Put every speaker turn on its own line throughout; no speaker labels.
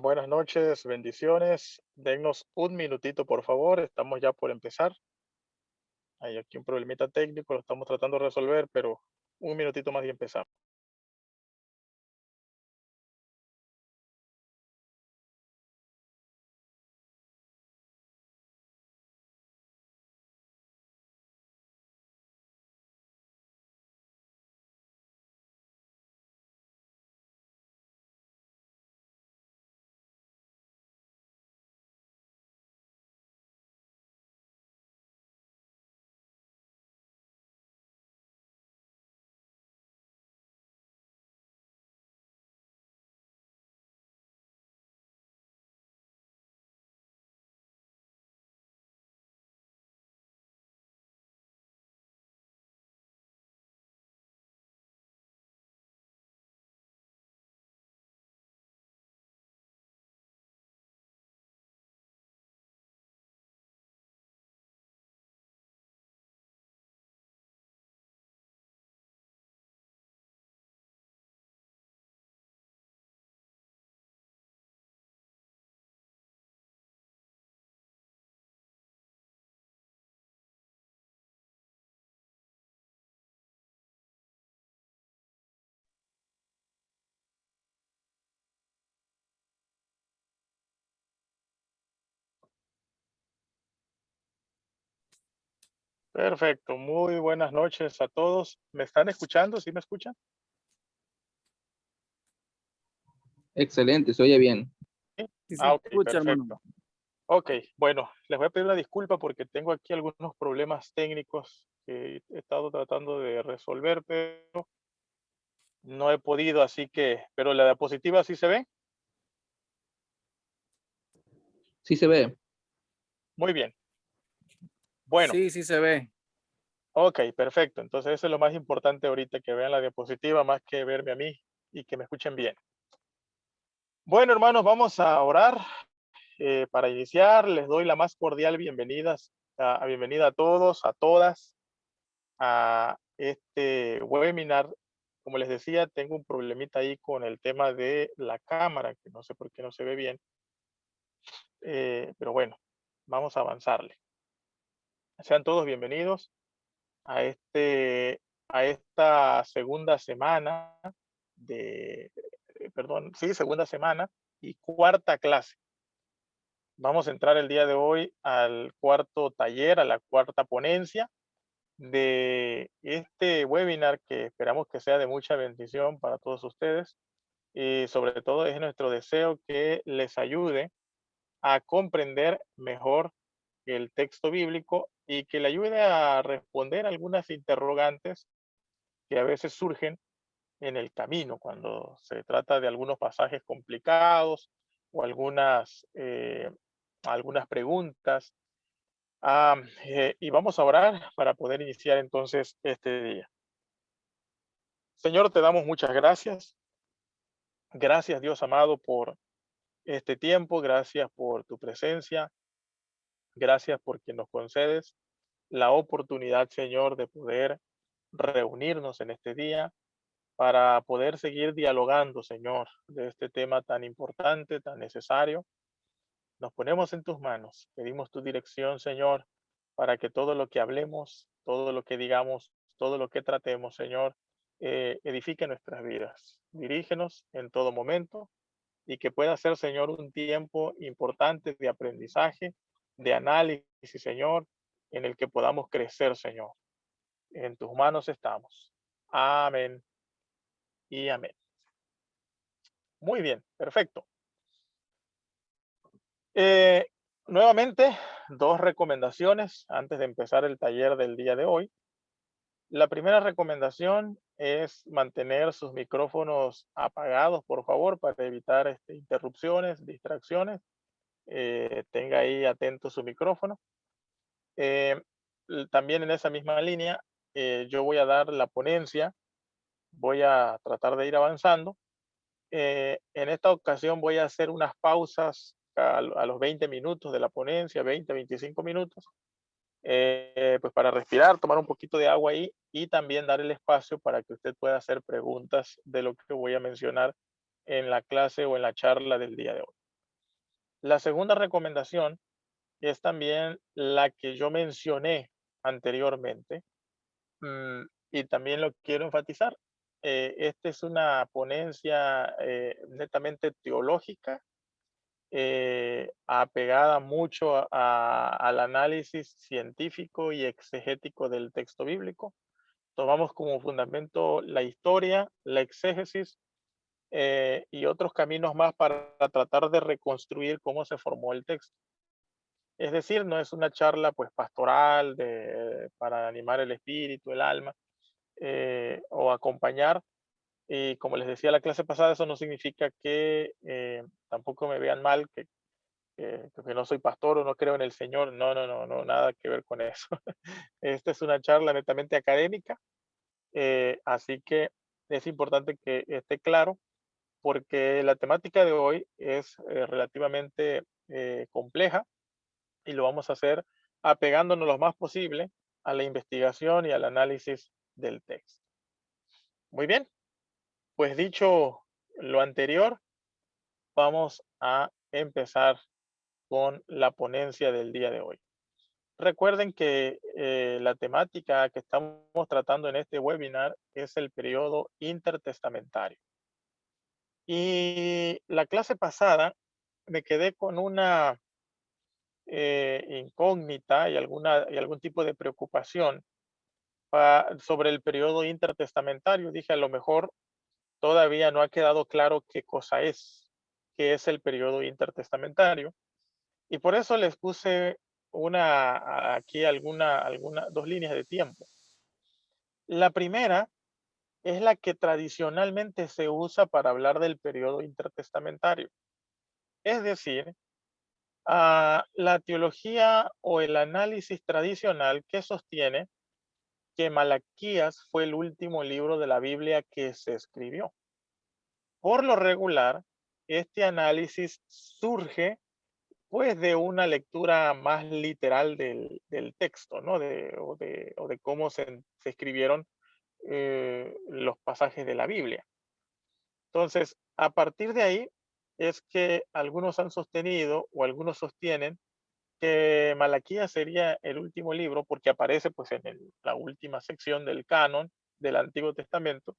Buenas noches, bendiciones. Denos un minutito, por favor. Estamos ya por empezar. Hay aquí un problemita técnico, lo estamos tratando de resolver, pero un minutito más y empezamos. Perfecto, muy buenas noches a todos. ¿Me están escuchando? ¿Sí me escuchan?
Excelente, se oye bien.
Sí.
Sí se
Ok,
escucha, hermano.
perfecto. Ok, bueno, les voy a pedir una disculpa porque tengo aquí algunos problemas técnicos que he estado tratando de resolver, pero no he podido, así que, pero la diapositiva sí se ve.
Sí se ve.
Muy bien. Bueno.
Sí, sí se ve.
Ok, perfecto. Entonces eso es lo más importante ahorita, que vean la diapositiva más que verme a mí y que me escuchen bien. Bueno, hermanos, vamos a orar. Para iniciar, les doy la más cordial bienvenida bienvenida a todos, a todas, a este webinar. Como les decía, tengo un problemita ahí con el tema de la cámara, que no sé por qué no se ve bien, pero bueno, vamos a avanzarle. Sean todos bienvenidos a a esta segunda semana perdón, sí, segunda semana y cuarta clase. Vamos a entrar el día de hoy al cuarto taller, a la cuarta ponencia de este webinar, que esperamos que sea de mucha bendición para todos ustedes, y sobre todo es nuestro deseo que les ayude a comprender mejor el texto bíblico y que le ayude a responder algunas interrogantes que a veces surgen en el camino cuando se trata de algunos pasajes complicados o algunas preguntas. Y vamos a orar para poder iniciar entonces este día. Señor, te damos muchas gracias. Gracias, Dios amado, por este tiempo. Gracias por tu presencia. Gracias porque nos concedes la oportunidad, Señor, de poder reunirnos en este día para poder seguir dialogando, Señor, de este tema tan importante, tan necesario. Nos ponemos en tus manos, pedimos tu dirección, Señor, para que todo lo que hablemos, todo lo que digamos, todo lo que tratemos, Señor, edifique nuestras vidas. Dirígenos en todo momento y que pueda ser, Señor, un tiempo importante de aprendizaje, de análisis, Señor, en el que podamos crecer, Señor. En tus manos estamos. Amén y amén. Muy bien, perfecto. Eh, Nuevamente, dos recomendaciones antes de empezar el taller del día de hoy. La primera recomendación es mantener sus micrófonos apagados, por favor, para evitar interrupciones, distracciones. Tenga ahí atento su micrófono. Eh, También en esa misma línea, yo voy a dar la ponencia, voy a tratar de ir avanzando. En esta ocasión voy a hacer unas pausas a los 20 minutos de la ponencia, 20, 25 minutos, pues para respirar, tomar un poquito de agua ahí y también dar el espacio para que usted pueda hacer preguntas de lo que voy a mencionar en la clase o en la charla del día de hoy. La segunda recomendación es también la que yo mencioné anteriormente, y también lo quiero enfatizar. Esta es una ponencia netamente teológica, apegada mucho al análisis científico y exegético del texto bíblico. Tomamos como fundamento la historia, la exégesis y otros caminos más para tratar de reconstruir cómo se formó el texto. Es decir, no es una charla pues pastoral para animar el espíritu, el alma o acompañar. Y como les decía la clase pasada, eso no significa que tampoco me vean mal, que no soy pastor o no creo en el Señor. No, no, no, no, nada que ver con eso. Esta es una charla netamente académica, así que es importante que esté claro porque la temática de hoy es relativamente compleja y lo vamos a hacer apegándonos lo más posible a la investigación y al análisis del texto. Muy bien, pues dicho lo anterior, vamos a empezar con la ponencia del día de hoy. Recuerden que la temática que estamos tratando en este webinar es el periodo intertestamentario. Y la clase pasada me quedé con una incógnita y algún tipo de preocupación sobre el periodo intertestamentario. Dije, a lo mejor todavía no ha quedado claro qué es el periodo intertestamentario. Y por eso les puse aquí dos líneas de tiempo. La primera es la que tradicionalmente se usa para hablar del periodo intertestamentario. Es decir, la teología o el análisis tradicional que sostiene que Malaquías fue el último libro de la Biblia que se escribió. Por lo regular, este análisis surge pues de una lectura más literal del texto, ¿no? O de cómo se escribieron los pasajes de la Biblia. Entonces, a partir de ahí es que algunos han sostenido o algunos sostienen que Malaquías sería el último libro porque aparece pues en la última sección del canon del Antiguo Testamento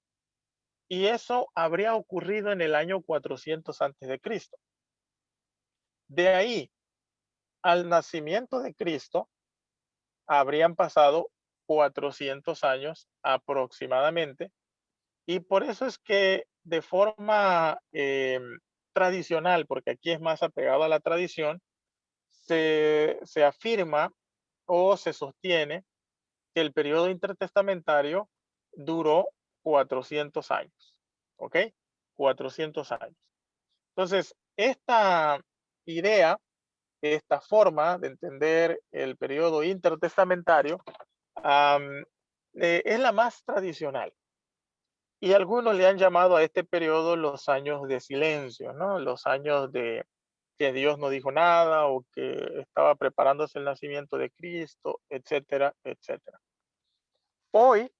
y eso habría ocurrido en el año 400 antes de Cristo. De ahí al nacimiento de Cristo habrían pasado 400 años aproximadamente y por eso es que de forma tradicional, porque aquí es más apegado a la tradición, se afirma o se sostiene que el periodo intertestamentario duró 400 años, ¿ok? 400 años. Entonces, esta idea, esta forma de entender el periodo intertestamentario, es la más tradicional. Y algunos le han llamado a este periodo los años de silencio, ¿no? Los años de que Dios no dijo nada o que estaba preparándose el nacimiento de Cristo, etcétera, etcétera. Hoy,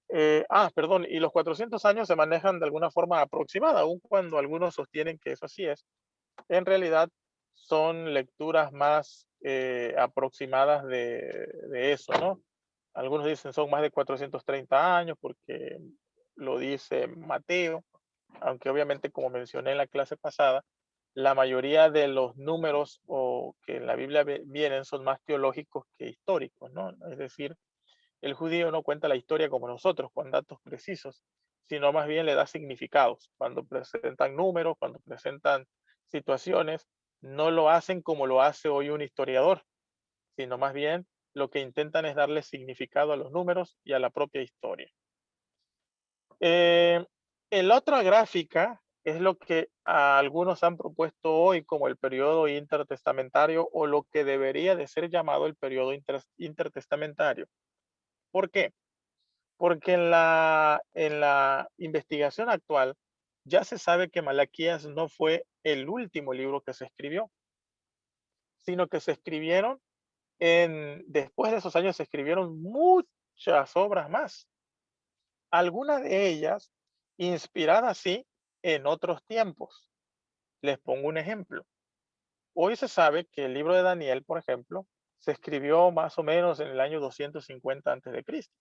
perdón, y los 400 años se manejan de alguna forma aproximada, aun cuando algunos sostienen que eso así es. En realidad son lecturas más aproximadas de eso, ¿no? Algunos dicen son más de 430 años porque lo dice Mateo, aunque obviamente como mencioné en la clase pasada, la mayoría de los números o que en la Biblia vienen son más teológicos que históricos, ¿no? Es decir, el judío no cuenta la historia como nosotros, con datos precisos, sino más bien le da significados. Cuando presentan números, cuando presentan situaciones, no lo hacen como lo hace hoy un historiador, sino más bien lo que intentan es darle significado a los números y a la propia historia. En la otra gráfica es lo que algunos han propuesto hoy como el periodo intertestamentario o lo que debería de ser llamado el periodo intertestamentario. ¿Por qué? Porque en la investigación actual ya se sabe que Malaquías no fue el último libro que se escribió, sino que se escribieron después de esos años se escribieron muchas obras más. Algunas de ellas inspiradas sí en otros tiempos. Les pongo un ejemplo. Hoy se sabe que el libro de Daniel, por ejemplo, se escribió más o menos en el año 250 antes de Cristo,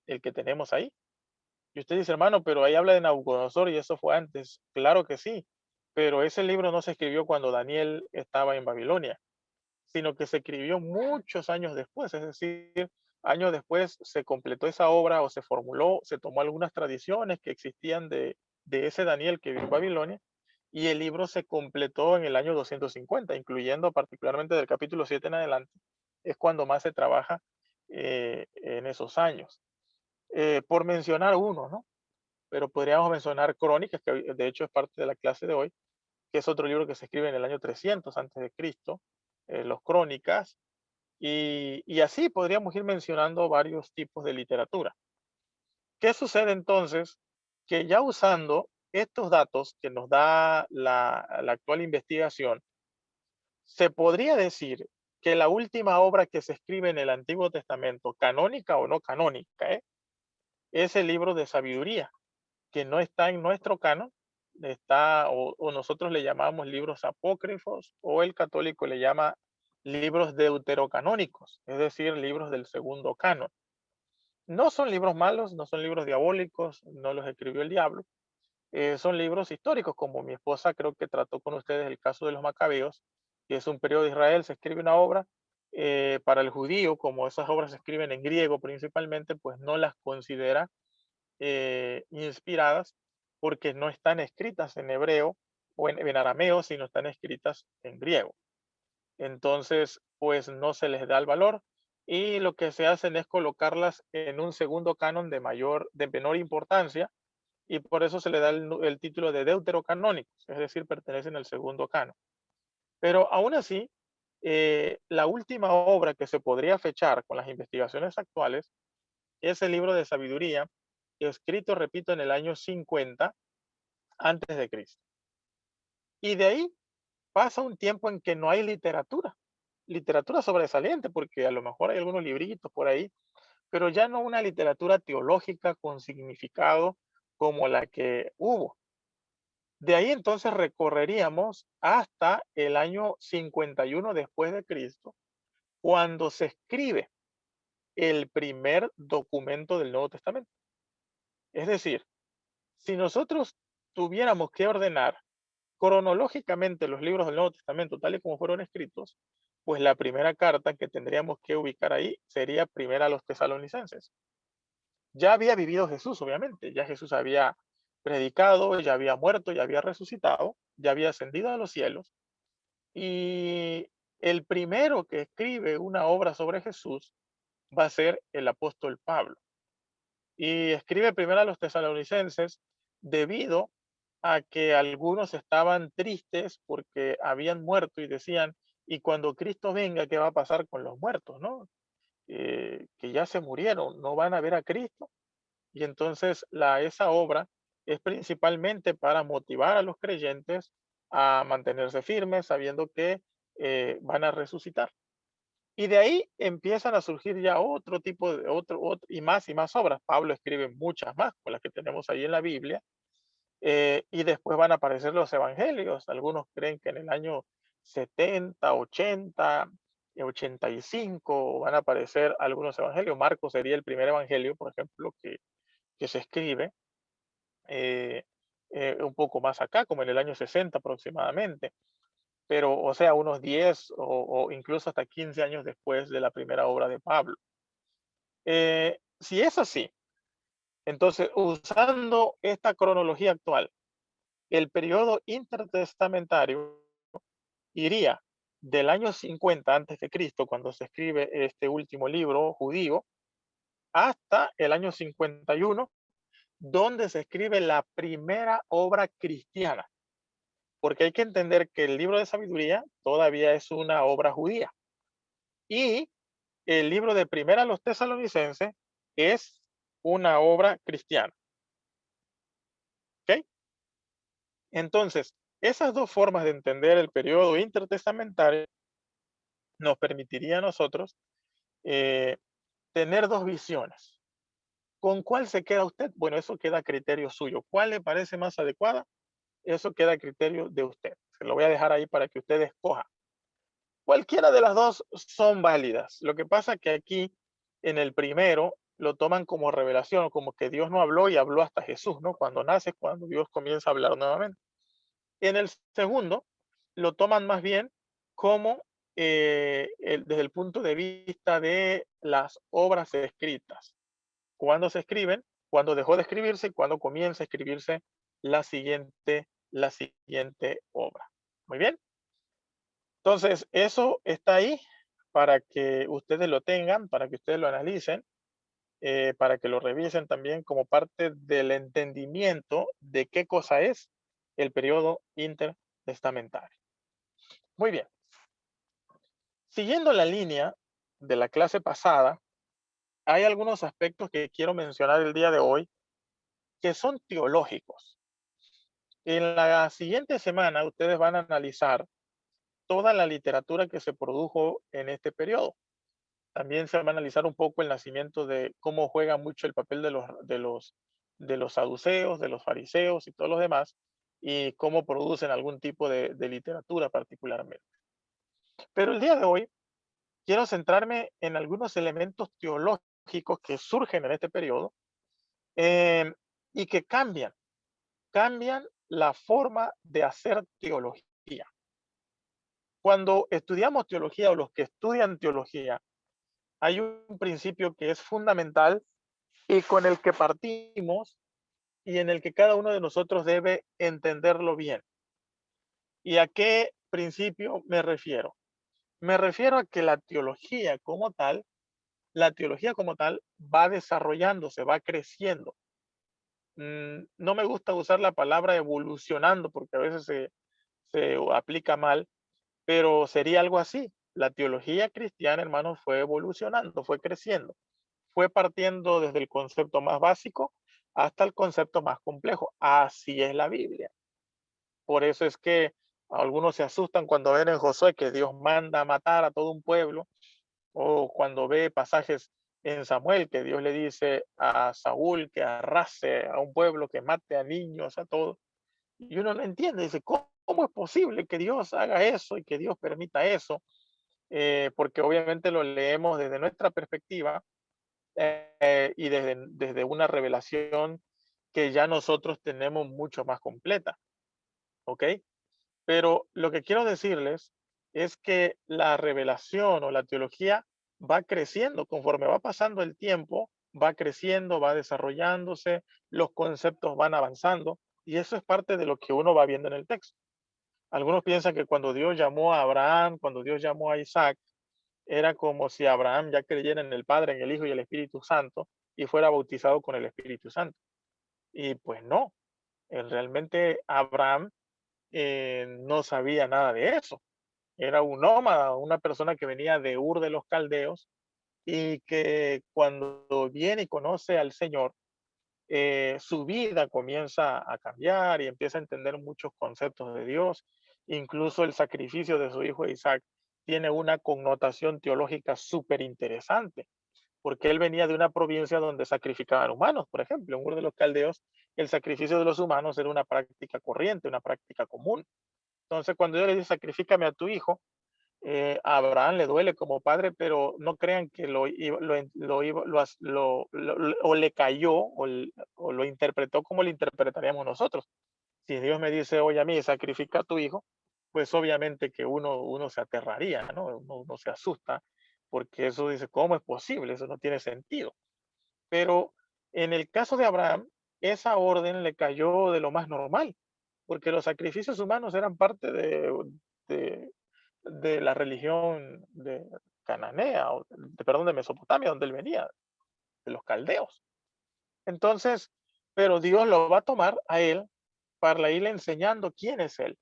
el que tenemos ahí. Y usted dice, hermano, pero ahí habla de Nabucodonosor y eso fue antes. Claro que sí, pero ese libro no se escribió cuando Daniel estaba en Babilonia, sino que se escribió muchos años después, es decir, años después se completó esa obra o se formuló, se tomó algunas tradiciones que existían de ese Daniel que vivió en Babilonia y el libro se completó en el año 250, incluyendo particularmente del capítulo 7 en adelante, es cuando más se trabaja en esos años. Por mencionar uno, ¿no? Pero podríamos mencionar Crónicas, que de hecho es parte de la clase de hoy, que es otro libro que se escribe en el año 300 antes de Cristo, los Crónicas, y así podríamos ir mencionando varios tipos de literatura. ¿Qué sucede entonces? Que ya usando estos datos que nos da la actual investigación, se podría decir que la última obra que se escribe en el Antiguo Testamento, canónica o no canónica, es el libro de sabiduría, que no está en nuestro canon, está, o nosotros le llamamos libros apócrifos, o el católico le llama libros deuterocanónicos, es decir, libros del segundo canon. No son libros malos, no son libros diabólicos, no los escribió el diablo, son libros históricos, como mi esposa creo que trató con ustedes el caso de los Macabeos, que es un periodo de Israel, se escribe una obra, para el judío, como esas obras se escriben en griego principalmente, pues no las considera inspiradas porque no están escritas en hebreo o en arameo, sino están escritas en griego. Entonces, pues no se les da el valor y lo que se hacen es colocarlas en un segundo canon de menor importancia y por eso se le da el título de deuterocanónicos, es decir, pertenecen al segundo canon. Pero aún así, la última obra que se podría fechar con las investigaciones actuales es el libro de sabiduría, escrito, repito, en el año 50 antes de Cristo. Y de ahí pasa un tiempo en que no hay literatura sobresaliente, porque a lo mejor hay algunos libritos por ahí, pero ya no una literatura teológica con significado como la que hubo. De ahí entonces recorreríamos hasta el año 51 después de Cristo, cuando se escribe el primer documento del Nuevo Testamento. Es decir, si nosotros tuviéramos que ordenar cronológicamente los libros del Nuevo Testamento, tal y como fueron escritos, pues la primera carta que tendríamos que ubicar ahí sería primera a los tesalonicenses. Ya había vivido Jesús, obviamente, ya Jesús había predicado, ya había muerto, ya había resucitado, ya había ascendido a los cielos. Y el primero que escribe una obra sobre Jesús va a ser el apóstol Pablo. Y escribe primero a los tesalonicenses debido a que algunos estaban tristes porque habían muerto y decían, y cuando Cristo venga, ¿qué va a pasar con los muertos? ¿No? Que ya se murieron, no van a ver a Cristo. Y entonces esa obra es principalmente para motivar a los creyentes a mantenerse firmes, sabiendo que van a resucitar. Y de ahí empiezan a surgir ya otro tipo de y más obras. Pablo escribe muchas más, con las que tenemos ahí en la Biblia, y después van a aparecer los evangelios. Algunos creen que en el año 70, 80, 85 van a aparecer algunos evangelios. Marcos sería el primer evangelio, por ejemplo, que se escribe, eh, un poco más acá, como en el año 60 aproximadamente, pero o sea, unos 10 o incluso hasta 15 años después de la primera obra de Pablo. Si es así, entonces usando esta cronología actual, el periodo intertestamentario iría del año 50 antes de Cristo, cuando se escribe este último libro judío, hasta el año 51, donde se escribe la primera obra cristiana, porque hay que entender que el libro de sabiduría todavía es una obra judía y el libro de Primera a los Tesalonicenses es una obra cristiana. ¿Ok? Entonces, esas dos formas de entender el periodo intertestamentario nos permitiría a nosotros eh, tener dos visiones. ¿Con cuál se queda usted? Bueno, eso queda a criterio suyo. ¿Cuál le parece más adecuada? Eso queda a criterio de usted. Se lo voy a dejar ahí para que ustedes escojan. Cualquiera de las dos son válidas. Lo que pasa que aquí, en el primero, lo toman como revelación, como que Dios no habló y habló hasta Jesús, ¿no? Cuando nace, cuando Dios comienza a hablar nuevamente. En el segundo, lo toman más bien como desde el punto de vista de las obras escritas. Cuándo se escriben, cuándo dejó de escribirse y cuándo comienza a escribirse la siguiente obra. Muy bien. Entonces, eso está ahí para que ustedes lo tengan, para que ustedes lo analicen, para que lo revisen también como parte del entendimiento de qué cosa es el periodo intertestamentario. Muy bien. Siguiendo la línea de la clase pasada, hay algunos aspectos que quiero mencionar el día de hoy que son teológicos. En la siguiente semana ustedes van a analizar toda la literatura que se produjo en este periodo. También se va a analizar un poco el nacimiento de cómo juega mucho el papel de los saduceos, de los fariseos y todos los demás, y cómo producen algún tipo de literatura particularmente. Pero el día de hoy quiero centrarme en algunos elementos teológicos que surgen en este periodo eh, y que cambian la forma de hacer teología. Cuando estudiamos teología o los que estudian teología, hay un principio que es fundamental y con el que partimos y en el que cada uno de nosotros debe entenderlo bien. ¿Y a qué principio me refiero? Me refiero a que la teología como tal va desarrollándose, va creciendo. No me gusta usar la palabra evolucionando porque a veces se aplica mal, pero sería algo así. La teología cristiana, hermanos, fue evolucionando, fue creciendo, fue partiendo desde el concepto más básico hasta el concepto más complejo. Así es la Biblia. Por eso es que algunos se asustan cuando ven en Josué que Dios manda a matar a todo un pueblo, o cuando ve pasajes en Samuel que Dios le dice a Saúl que arrase a un pueblo, que mate a niños, a todos. Y uno no entiende, dice, ¿cómo es posible que Dios haga eso y que Dios permita eso? Porque obviamente lo leemos desde nuestra perspectiva y desde una revelación que ya nosotros tenemos mucho más completa, ¿ok? Pero lo que quiero decirles es que la revelación o la teología va creciendo conforme va pasando el tiempo, va creciendo, va desarrollándose, los conceptos van avanzando y eso es parte de lo que uno va viendo en el texto. Algunos piensan que cuando Dios llamó a Abraham, cuando Dios llamó a Isaac, era como si Abraham ya creyera en el Padre, en el Hijo y el Espíritu Santo y fuera bautizado con el Espíritu Santo. Y pues no, realmente Abraham no sabía nada de eso. Era un nómada, una persona que venía de Ur de los Caldeos y que cuando viene y conoce al Señor, su vida comienza a cambiar y empieza a entender muchos conceptos de Dios. Incluso el sacrificio de su hijo Isaac tiene una connotación teológica súper interesante, porque él venía de una provincia donde sacrificaban humanos, por ejemplo, en Ur de los Caldeos, el sacrificio de los humanos era una práctica corriente, una práctica común. Entonces, cuando Dios le dice, sacrifícame a tu hijo, a Abraham le duele como padre, pero no crean que o le cayó o lo interpretó como lo interpretaríamos nosotros. Si Dios me dice, oye, a mí, sacrifica a tu hijo, pues obviamente que uno se aterraría, ¿no? Uno se asusta, porque eso dice, ¿cómo es posible? Eso no tiene sentido. Pero en el caso de Abraham, esa orden le cayó de lo más normal, porque los sacrificios humanos eran parte de, de la religión de cananea, perdón, de Mesopotamia, donde él venía, de los caldeos. Entonces, pero Dios lo va a tomar a él para irle enseñando quién es él.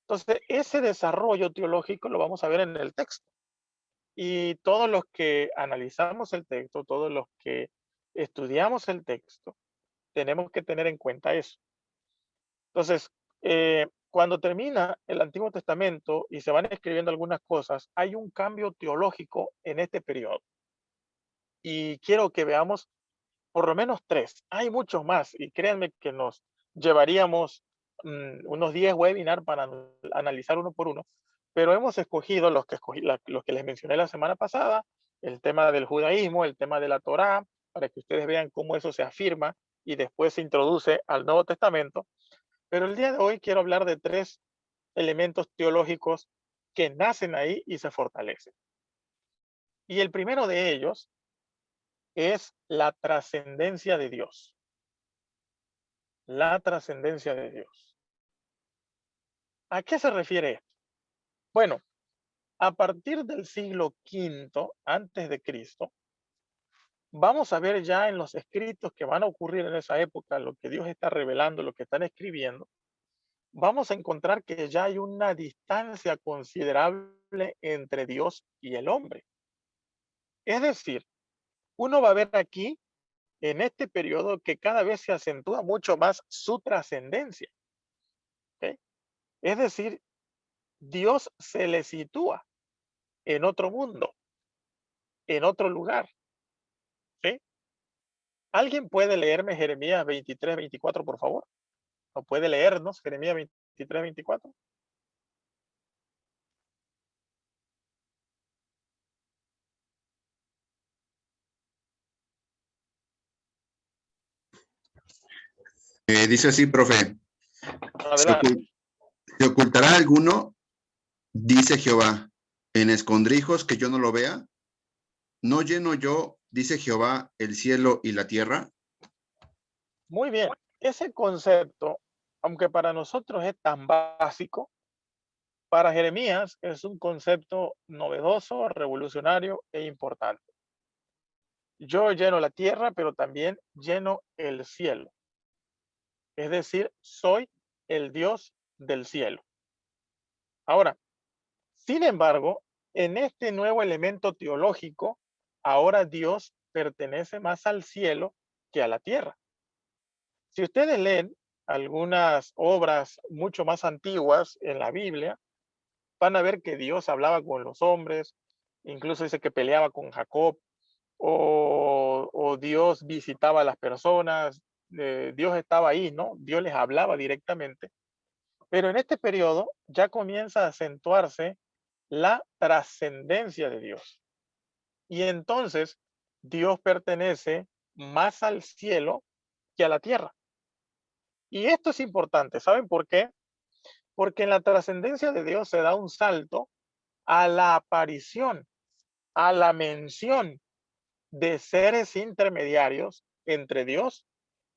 Entonces, ese desarrollo teológico lo vamos a ver en el texto. Y todos los que analizamos el texto, todos los que estudiamos el texto, tenemos que tener en cuenta eso. Entonces, cuando termina el Antiguo Testamento y se van escribiendo algunas cosas, hay un cambio teológico en este periodo. Y quiero que veamos por lo menos tres. Hay muchos más y créanme que nos llevaríamos unos 10 webinars para analizar uno por uno, pero hemos escogido los que les mencioné la semana pasada, el tema del judaísmo, el tema de la Torá, para que ustedes vean cómo eso se afirma y después se introduce al Nuevo Testamento. Pero el día de hoy quiero hablar de 3 elementos teológicos que nacen ahí y se fortalecen. Y el primero de ellos es la trascendencia de Dios. La trascendencia de Dios. ¿A qué se refiere esto? Bueno, a partir del siglo V antes de Cristo, vamos a ver ya en los escritos que van a ocurrir en esa época, lo que Dios está revelando, lo que están escribiendo, vamos a encontrar que ya hay una distancia considerable entre Dios y el hombre. Es decir, uno va a ver aquí, en este periodo, que cada vez se acentúa mucho más su trascendencia. ¿Ok? Es decir, Dios se le sitúa en otro mundo, en otro lugar. ¿Sí? ¿Alguien puede leerme Jeremías 23-24, por favor? ¿O puede leernos Jeremías 23-24?
Dice así, profe, ¿se,
Adelante.
¿se ocultará alguno? Dice Jehová, en escondrijos que yo no lo vea. ¿No lleno yo, dice Jehová, el cielo y la tierra?
Muy bien. Ese concepto, aunque para nosotros es tan básico, para Jeremías es un concepto novedoso, revolucionario e importante. Yo lleno la tierra, pero también lleno el cielo. Es decir, soy el Dios del cielo. Ahora, sin embargo, en este nuevo elemento teológico, ahora Dios pertenece más al cielo que a la tierra. Si ustedes leen algunas obras mucho más antiguas en la Biblia, van a ver que Dios hablaba con los hombres, incluso dice que peleaba con Jacob, o Dios visitaba a las personas, Dios estaba ahí, ¿no? Dios les hablaba directamente. Pero en este periodo ya comienza a acentuarse la trascendencia de Dios. Y entonces Dios pertenece más al cielo que a la tierra. Y esto es importante, ¿saben por qué? Porque en la trascendencia de Dios se da un salto a la aparición, a la mención de seres intermediarios entre Dios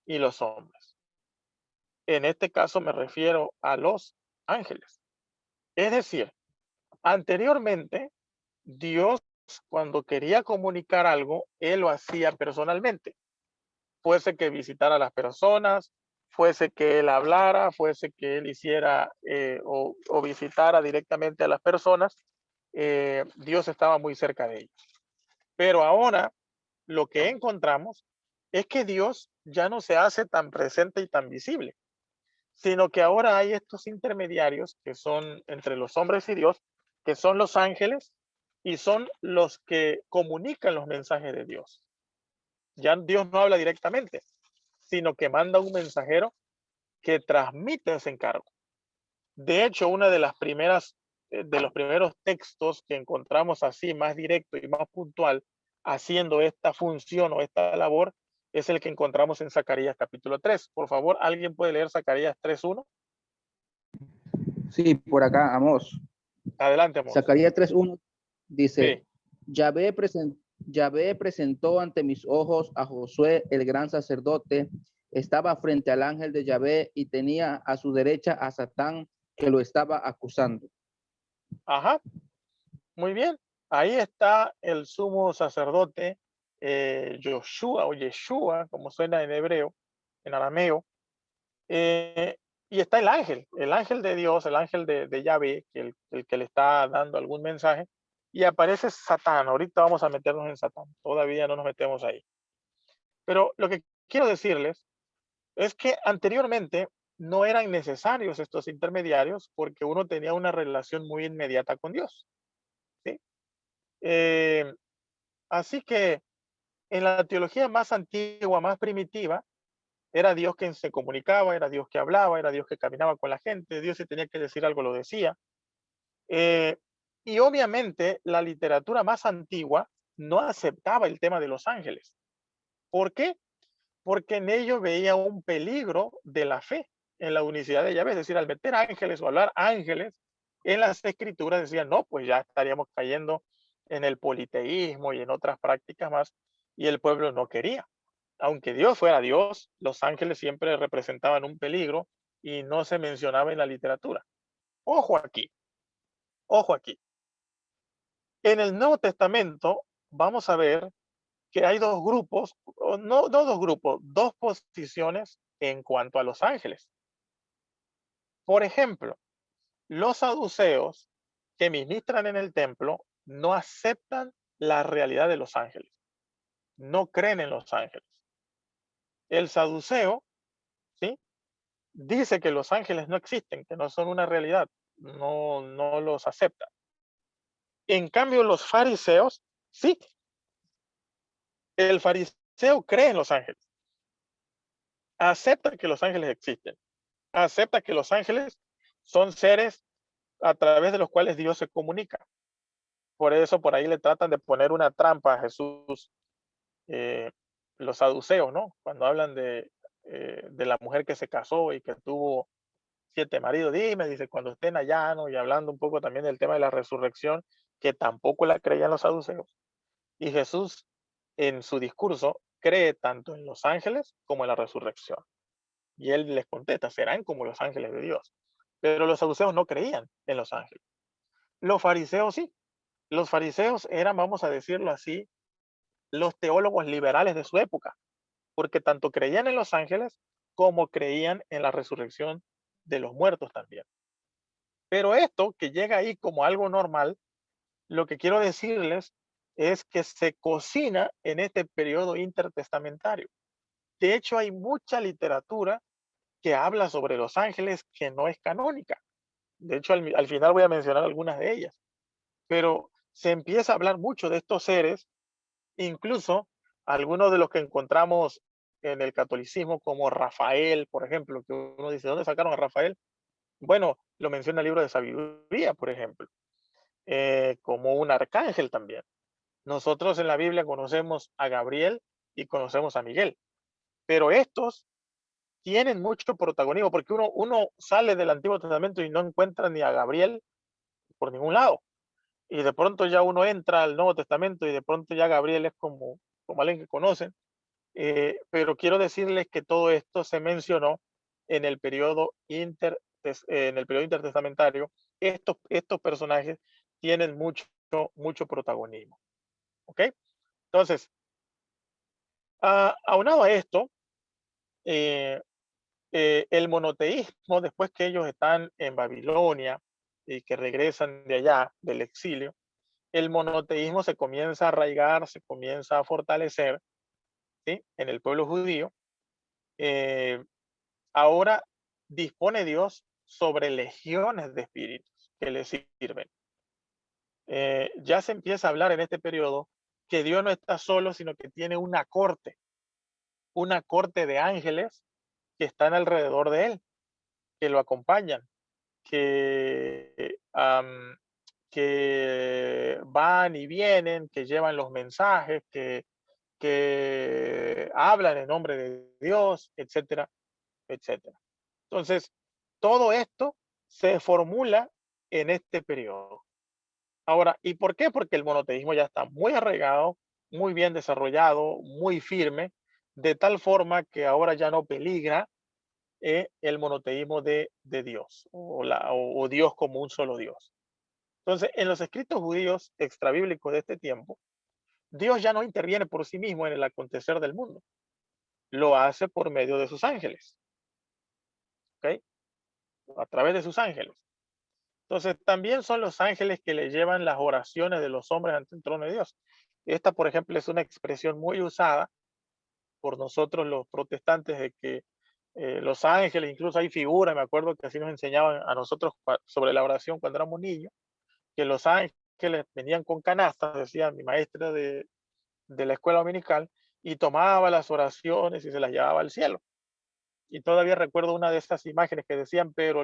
y los hombres. En este caso me refiero a los ángeles. Es decir, anteriormente Dios, cuando quería comunicar algo, él lo hacía personalmente. Fuese que visitara a las personas, fuese que él hablara, fuese que él hiciera o visitara directamente a las personas, Dios estaba muy cerca de ellos. Pero ahora lo que encontramos es que Dios ya no se hace tan presente y tan visible, sino que ahora hay estos intermediarios que son entre los hombres y Dios, que son los ángeles y son los que comunican los mensajes de Dios. Ya Dios no habla directamente, sino que manda un mensajero que transmite ese encargo. De hecho, una de las primeras, de los primeros textos que encontramos así más directo y más puntual haciendo esta función o esta labor es el que encontramos en Zacarías capítulo 3. Por favor, ¿alguien puede leer Zacarías 3:1?
Sí, por acá, Amós.
Adelante, Amós.
Zacarías 3:1 dice,
Sí.
Yahvé presentó ante mis ojos a Josué, el gran sacerdote, estaba frente al ángel de Yahvé y tenía a su derecha a Satán que lo estaba acusando.
Ajá. Muy bien. Ahí está el sumo sacerdote Joshua o Yeshua, como suena en hebreo, en arameo. Y está el ángel de Dios, el ángel de Yahvé, el que le está dando algún mensaje, y aparece Satán. Ahorita vamos a meternos en Satán, todavía no nos metemos ahí. Pero lo que quiero decirles es que anteriormente no eran necesarios estos intermediarios porque uno tenía una relación muy inmediata con Dios. ¿Sí? Eh, Así que en la teología más antigua, más primitiva, Era Dios quien se comunicaba, era Dios que hablaba, era Dios que caminaba con la gente, Dios si tenía que decir algo lo decía. Eh, y obviamente la literatura más antigua no aceptaba el tema de los ángeles. ¿Por qué? Porque en ello veía un peligro de la fe en la unicidad de Yahvé, es decir, al meter ángeles o hablar ángeles en las escrituras decían, no, pues ya estaríamos cayendo en el politeísmo y en otras prácticas más, y el pueblo no quería. Aunque Dios fuera Dios, los ángeles siempre representaban un peligro y no se mencionaba en la literatura. Ojo aquí, ojo aquí. En el Nuevo Testamento vamos a ver que hay dos grupos, o no dos grupos, dos posiciones en cuanto a los ángeles. Por ejemplo, los saduceos que ministran en el templo no aceptan la realidad de los ángeles, no creen en los ángeles. El saduceo, ¿sí? Dice que los ángeles no existen, que no son una realidad, no los acepta. En cambio, los fariseos, sí, el fariseo cree en los ángeles, acepta que los ángeles existen, acepta que los ángeles son seres a través de los cuales Dios se comunica. Por eso por ahí le tratan de poner una trampa a Jesús, eh, los saduceos, ¿no? Cuando hablan de la mujer que se casó y que tuvo 7 maridos, dime, dice, cuando estén allá, ¿no? Y hablando un poco también del tema de la resurrección, que tampoco la creían los saduceos. Y Jesús, en su discurso, cree tanto en los ángeles como en la resurrección. Y él les contesta, serán como los ángeles de Dios. Pero los saduceos no creían en los ángeles. Los fariseos sí. Los fariseos eran, vamos a decirlo así, los teólogos liberales de su época, porque tanto creían en los ángeles como creían en la resurrección de los muertos también. Pero esto que llega ahí como algo normal, lo que quiero decirles es que se cocina en este periodo intertestamentario. De hecho, hay mucha literatura que habla sobre los ángeles que no es canónica. De hecho, al final voy a mencionar algunas de ellas. Pero se empieza a hablar mucho de estos seres, incluso algunos de los que encontramos en el catolicismo, como Rafael, por ejemplo, que uno dice, ¿dónde sacaron a Rafael? Bueno, lo menciona el libro de sabiduría, por ejemplo, como un arcángel también. Nosotros en la Biblia conocemos a Gabriel y conocemos a Miguel, pero estos tienen mucho protagonismo porque uno sale del Antiguo Testamento y no encuentra ni a Gabriel por ningún lado. Y de pronto ya uno entra al Nuevo Testamento y de pronto ya Gabriel es como alguien que conocen. Pero quiero decirles que todo esto se mencionó en el periodo, en el periodo intertestamentario. Estos personajes tienen mucho protagonismo. ¿Ok? Entonces, aunado a esto, eh, el monoteísmo, después que ellos están en Babilonia y que regresan de allá, del exilio, el monoteísmo se comienza a arraigar, se comienza a fortalecer, ¿sí? En el pueblo judío. Eh, Ahora dispone Dios sobre legiones de espíritus que le sirven. Ya se empieza a hablar en este periodo que Dios no está solo, sino que tiene una corte de ángeles que están alrededor de él, que lo acompañan, que, que van y vienen, que llevan los mensajes, que hablan en nombre de Dios, etcétera, etcétera. Entonces, todo esto se formula en este periodo. Ahora, ¿y por qué? Porque el monoteísmo ya está muy arraigado, muy bien desarrollado, muy firme, de tal forma que ahora ya no peligra el monoteísmo de Dios o Dios como un solo Dios. Entonces, en los escritos judíos extrabíblicos de este tiempo, Dios ya no interviene por sí mismo en el acontecer del mundo, lo hace por medio de sus ángeles, ¿ok? A través de sus ángeles. Entonces, también son los ángeles que le llevan las oraciones de los hombres ante el trono de Dios. Esta, por ejemplo, es una expresión muy usada por nosotros los protestantes de que los ángeles, incluso hay figuras, me acuerdo que así nos enseñaban a nosotros sobre la oración cuando éramos niños, que los ángeles venían con canastas, decía mi maestra de la escuela dominical, y tomaba las oraciones y se las llevaba al cielo. y todavía recuerdo una de estas imágenes que decían, pero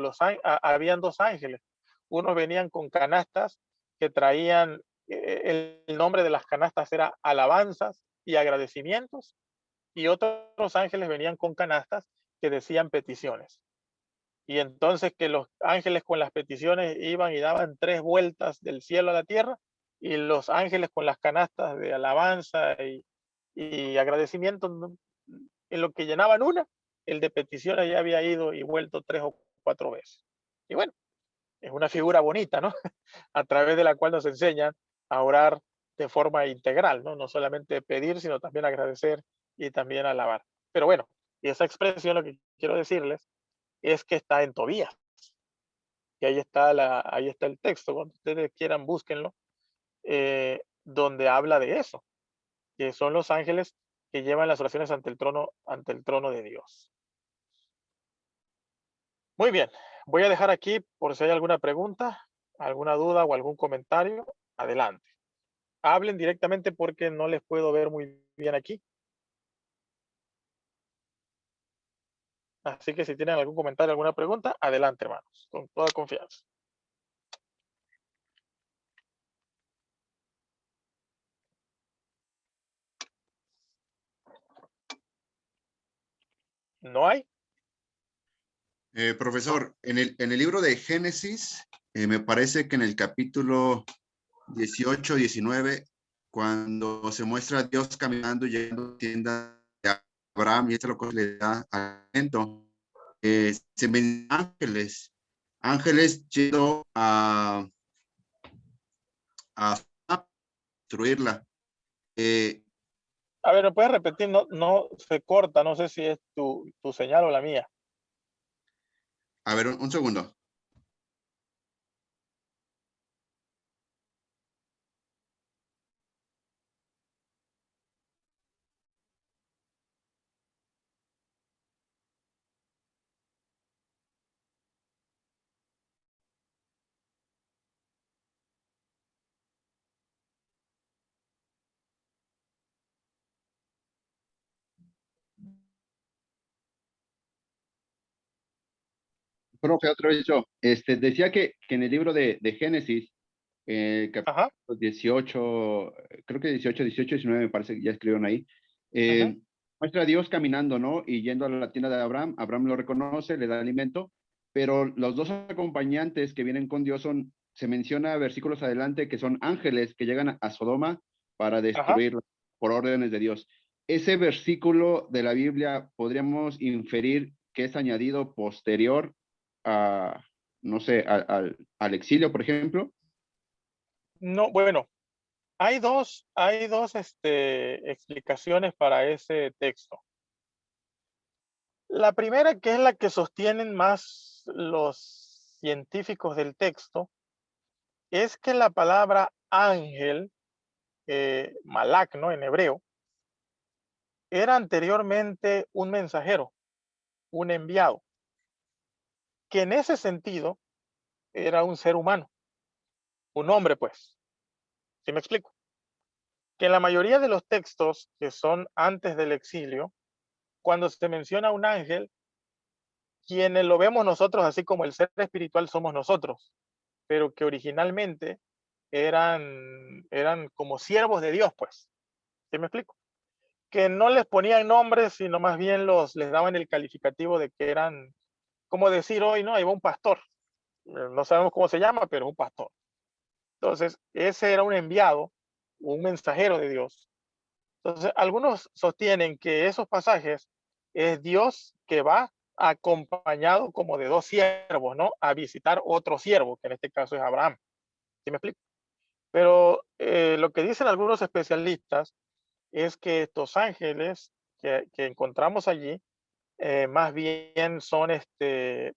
habían dos ángeles. Unos venían con canastas que traían, el nombre de las canastas era alabanzas y agradecimientos, y otros ángeles venían con canastas que decían peticiones. Y entonces que los ángeles con las peticiones iban y daban 3 vueltas del cielo a la tierra, y los ángeles con las canastas de alabanza y agradecimiento, en lo que llenaban una, el de peticiones ya había ido y vuelto 3 o 4 veces. Y bueno, es una figura bonita, ¿no? A través de la cual nos enseñan a orar de forma integral, ¿no? No solamente pedir, sino también agradecer y también alabar. Pero bueno, y esa expresión, lo que quiero decirles es que está en Tobías. Y ahí está el texto, cuando ustedes quieran búsquenlo, donde habla de eso, que son los ángeles que llevan las oraciones ante el trono de Dios. Muy bien, voy a dejar aquí por si hay alguna pregunta, alguna duda o algún comentario, adelante. Hablen directamente porque no les puedo ver muy bien aquí. Así que si tienen algún comentario, alguna pregunta, adelante, hermanos, con toda confianza. ¿No hay?
Profesor, en el libro de Génesis, me parece que en el capítulo 18, 19, cuando se muestra a Dios caminando y llegando a la tienda de Abraham, y esto es lo que le da aliento, se ven ángeles yendo a destruirla.
A ver, ¿me puedes repetir? No, no se corta, no sé si es tu señal o la mía.
A ver, un segundo. Profe, otra vez yo. Decía que en el libro de Génesis,
Ajá,
capítulo 18, creo que 18, 18, 19, me parece que ya escribieron ahí,
ujú.
muestra a Dios caminando, ¿no? Y yendo a la tienda de Abraham, Abraham lo reconoce, le da alimento, pero los dos acompañantes que vienen con Dios se menciona versículos adelante que son ángeles que llegan a Sodoma para
Ajá.
destruir por órdenes de Dios. Ese versículo de la Biblia podríamos inferir que es añadido posterior a, no sé, al exilio, por ejemplo.
No, bueno, hay dos explicaciones para ese texto. La primera, que es la que sostienen más los científicos del texto, es que la palabra ángel, malak, ¿no? En hebreo, era anteriormente un mensajero, un enviado, que en ese sentido era un ser humano, un hombre, pues. ¿Sí me explico? Que en la mayoría de los textos que son antes del exilio, cuando se menciona un ángel, quienes lo vemos nosotros así como el ser espiritual somos nosotros, pero que originalmente eran como siervos de Dios, pues. ¿Sí me explico? Que no les ponían nombres, sino más bien les daban el calificativo de que eran, como decir hoy, ¿no? Ahí va un pastor. No sabemos cómo se llama, pero es un pastor. Entonces, ese era un enviado, un mensajero de Dios. Entonces, algunos sostienen que esos pasajes es Dios que va acompañado como de dos siervos, ¿no? A visitar otro siervo, que en este caso es Abraham. ¿Sí me explico? Pero lo que dicen algunos especialistas es que estos ángeles que encontramos allí, más bien son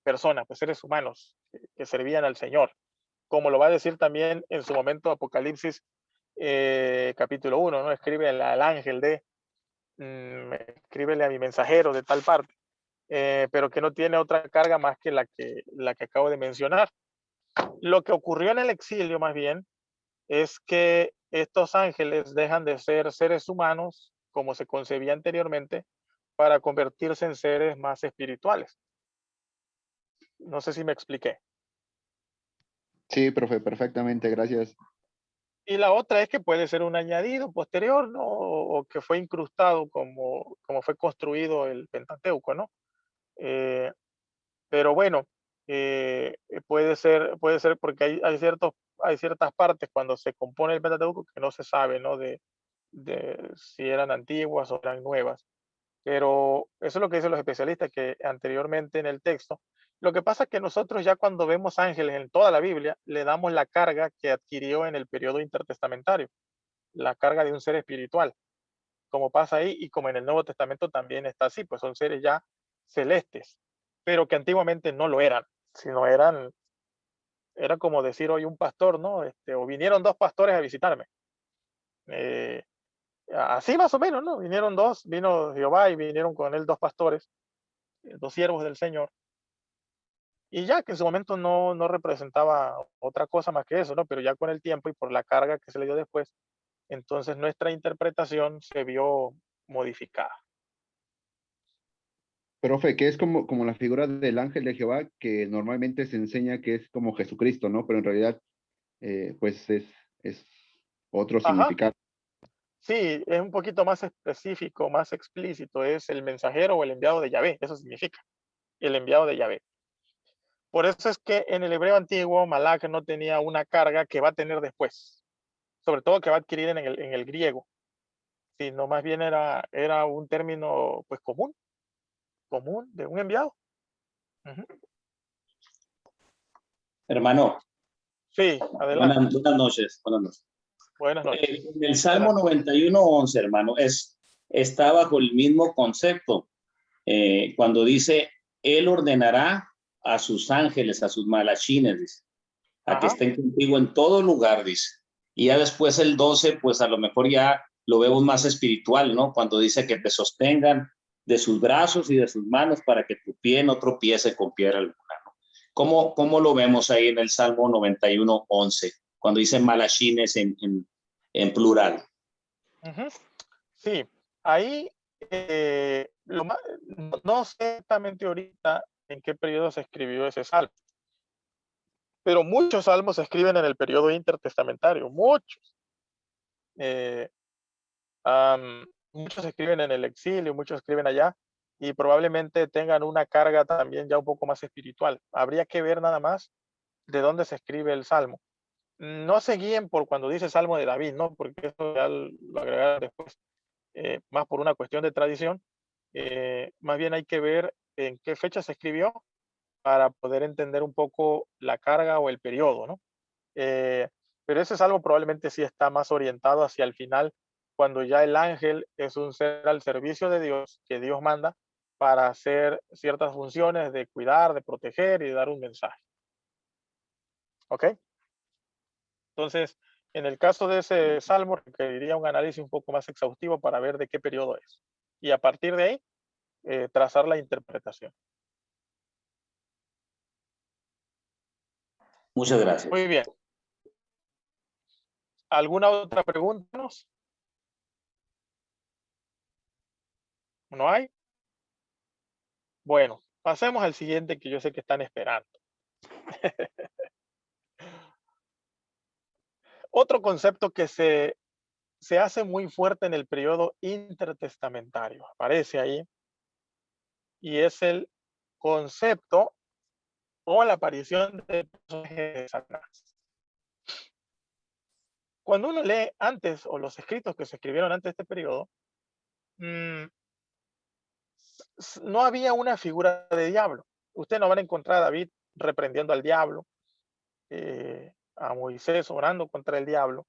personas, pues seres humanos que servían al Señor, como lo va a decir también en su momento Apocalipsis capítulo 1, ¿no? Escribe al ángel escríbele a mi mensajero de tal parte, pero que no tiene otra carga más que la que acabo de mencionar. Lo que ocurrió en el exilio, más bien, es que estos ángeles dejan de ser seres humanos como se concebía anteriormente para convertirse en seres más espirituales. No sé si me expliqué.
Sí, profe, perfectamente, gracias.
Y la otra es que puede ser un añadido posterior, ¿no? O que fue incrustado como fue construido el Pentateuco, ¿no? Eh, pero bueno, puede ser porque hay ciertas partes cuando se compone el Pentateuco que no se sabe, ¿no? De si eran antiguas o eran nuevas. Pero eso es lo que dicen los especialistas, que anteriormente en el texto, lo que pasa es que nosotros ya cuando vemos ángeles en toda la Biblia, le damos la carga que adquirió en el periodo intertestamentario, la carga de un ser espiritual, como pasa ahí y como en el Nuevo Testamento también está así, pues son seres ya celestes, pero que antiguamente no lo eran, sino era como decir hoy un pastor, ¿no? O vinieron dos pastores a visitarme. Eh, Así más o menos, ¿no? Vinieron dos, vino Jehová y vinieron con él dos pastores, dos siervos del Señor, y ya que en su momento no representaba otra cosa más que eso, ¿no? Pero ya con el tiempo y por la carga que se le dio después, entonces nuestra interpretación se vio modificada.
Profe, que es como la figura del ángel de Jehová, que normalmente se enseña que es como Jesucristo, ¿no? Pero en realidad, pues es otro
Ajá,
significado.
sí, es un poquito más específico, más explícito, es el mensajero o el enviado de Yahvé, eso significa, el enviado de Yahvé. Por eso es que en el hebreo antiguo, Malach no tenía una carga que va a tener después, sobre todo que va a adquirir en el griego, sino más bien era un término pues común de un enviado. Ujú.
Hermano,
Sí, adelante.
buenas noches. Buenas noches.
Buenas noches.
En el Salmo
Adelante.
91:11, hermano, está bajo el mismo concepto. Cuando dice, Él ordenará a sus ángeles, a sus malachines, dice, a que
Ajá.
estén contigo en todo lugar, dice. Y ya después el 12, pues a lo mejor ya lo vemos más espiritual, ¿no? Cuando dice que te sostengan de sus brazos y de sus manos para que tu pie no tropiece con piedra alguna, ¿no? ¿Cómo lo vemos ahí en el Salmo 91:11, cuando dice malachines en plural?
Ujú. Sí, ahí no sé exactamente ahorita en qué periodo se escribió ese salmo, pero muchos salmos se escriben en el periodo intertestamentario, muchos. Eh, Muchos se escriben en el exilio, muchos escriben allá y probablemente tengan una carga también ya un poco más espiritual. Habría que ver nada más de dónde se escribe el salmo. No se guíen por cuando dice Salmo de David, ¿no? Porque eso ya lo agregaron después, más por una cuestión de tradición. Más bien hay que ver en qué fecha se escribió para poder entender un poco la carga o el periodo, ¿no? Eh, pero ese salmo probablemente sí está más orientado hacia el final, cuando ya el ángel es un ser al servicio de Dios, que Dios manda para hacer ciertas funciones de cuidar, de proteger y de dar un mensaje. ¿Ok? Entonces, en el caso de ese salmo, requeriría un análisis un poco más exhaustivo para ver de qué periodo es. Y a partir de ahí, trazar la interpretación.
Muchas gracias.
Muy bien. ¿Alguna otra pregunta? ¿No hay? Bueno, pasemos al siguiente que yo sé que están esperando. Otro concepto que se hace muy fuerte en el periodo intertestamentario, aparece ahí, y es el concepto o la aparición del personaje de Satanás. Cuando uno lee antes o los escritos que se escribieron antes de este periodo, mm, no había una figura de diablo. Usted no van a encontrar a David reprendiendo al diablo, a Moisés orando contra el diablo,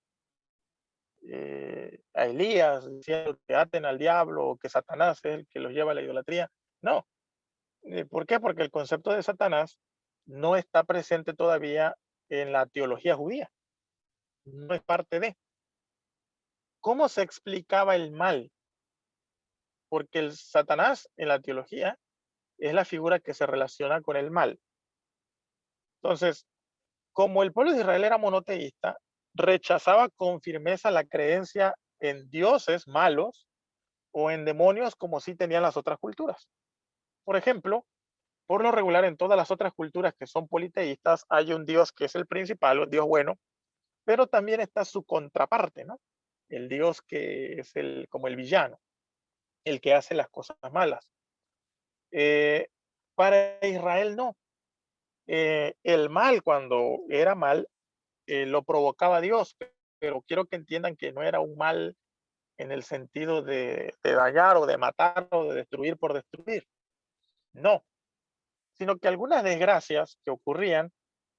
a Elías diciendo que aten al diablo o que Satanás es el que los lleva a la idolatría. No. ¿Por qué? Porque el concepto de Satanás no está presente todavía en la teología judía. No es parte de. ¿Cómo se explicaba el mal? Porque el Satanás en la teología es la figura que se relaciona con el mal. Entonces, como el pueblo de Israel era monoteísta, rechazaba con firmeza la creencia en dioses malos o en demonios como sí tenían las otras culturas. Por ejemplo, por lo regular en todas las otras culturas que son politeístas hay un dios que es el principal, un dios bueno, pero también está su contraparte, ¿no? El dios que es como el villano, el que hace las cosas malas. Eh, para Israel no. El mal, cuando era mal, lo provocaba Dios, pero quiero que entiendan que no era un mal en el sentido de dañar o de matar o de destruir por destruir. No, sino que algunas desgracias que ocurrían,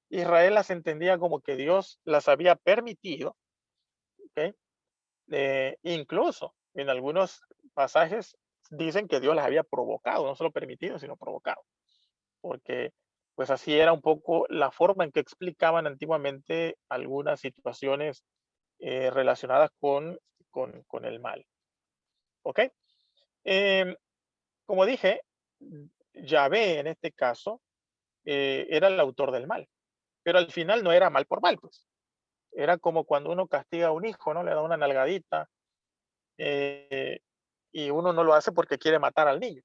Israel las entendía como que Dios las había permitido, ¿ok? Incluso en algunos pasajes dicen que Dios las había provocado, no solo permitido, sino provocado, porque pues así era un poco la forma en que explicaban antiguamente algunas situaciones relacionadas con el mal. ¿Ok? Em, como dije, Yahvé en este caso era el autor del mal, pero al final no era mal por mal, pues. Era como cuando uno castiga a un hijo, ¿no? Le da una nalgadita eh, y uno no lo hace porque quiere matar al niño,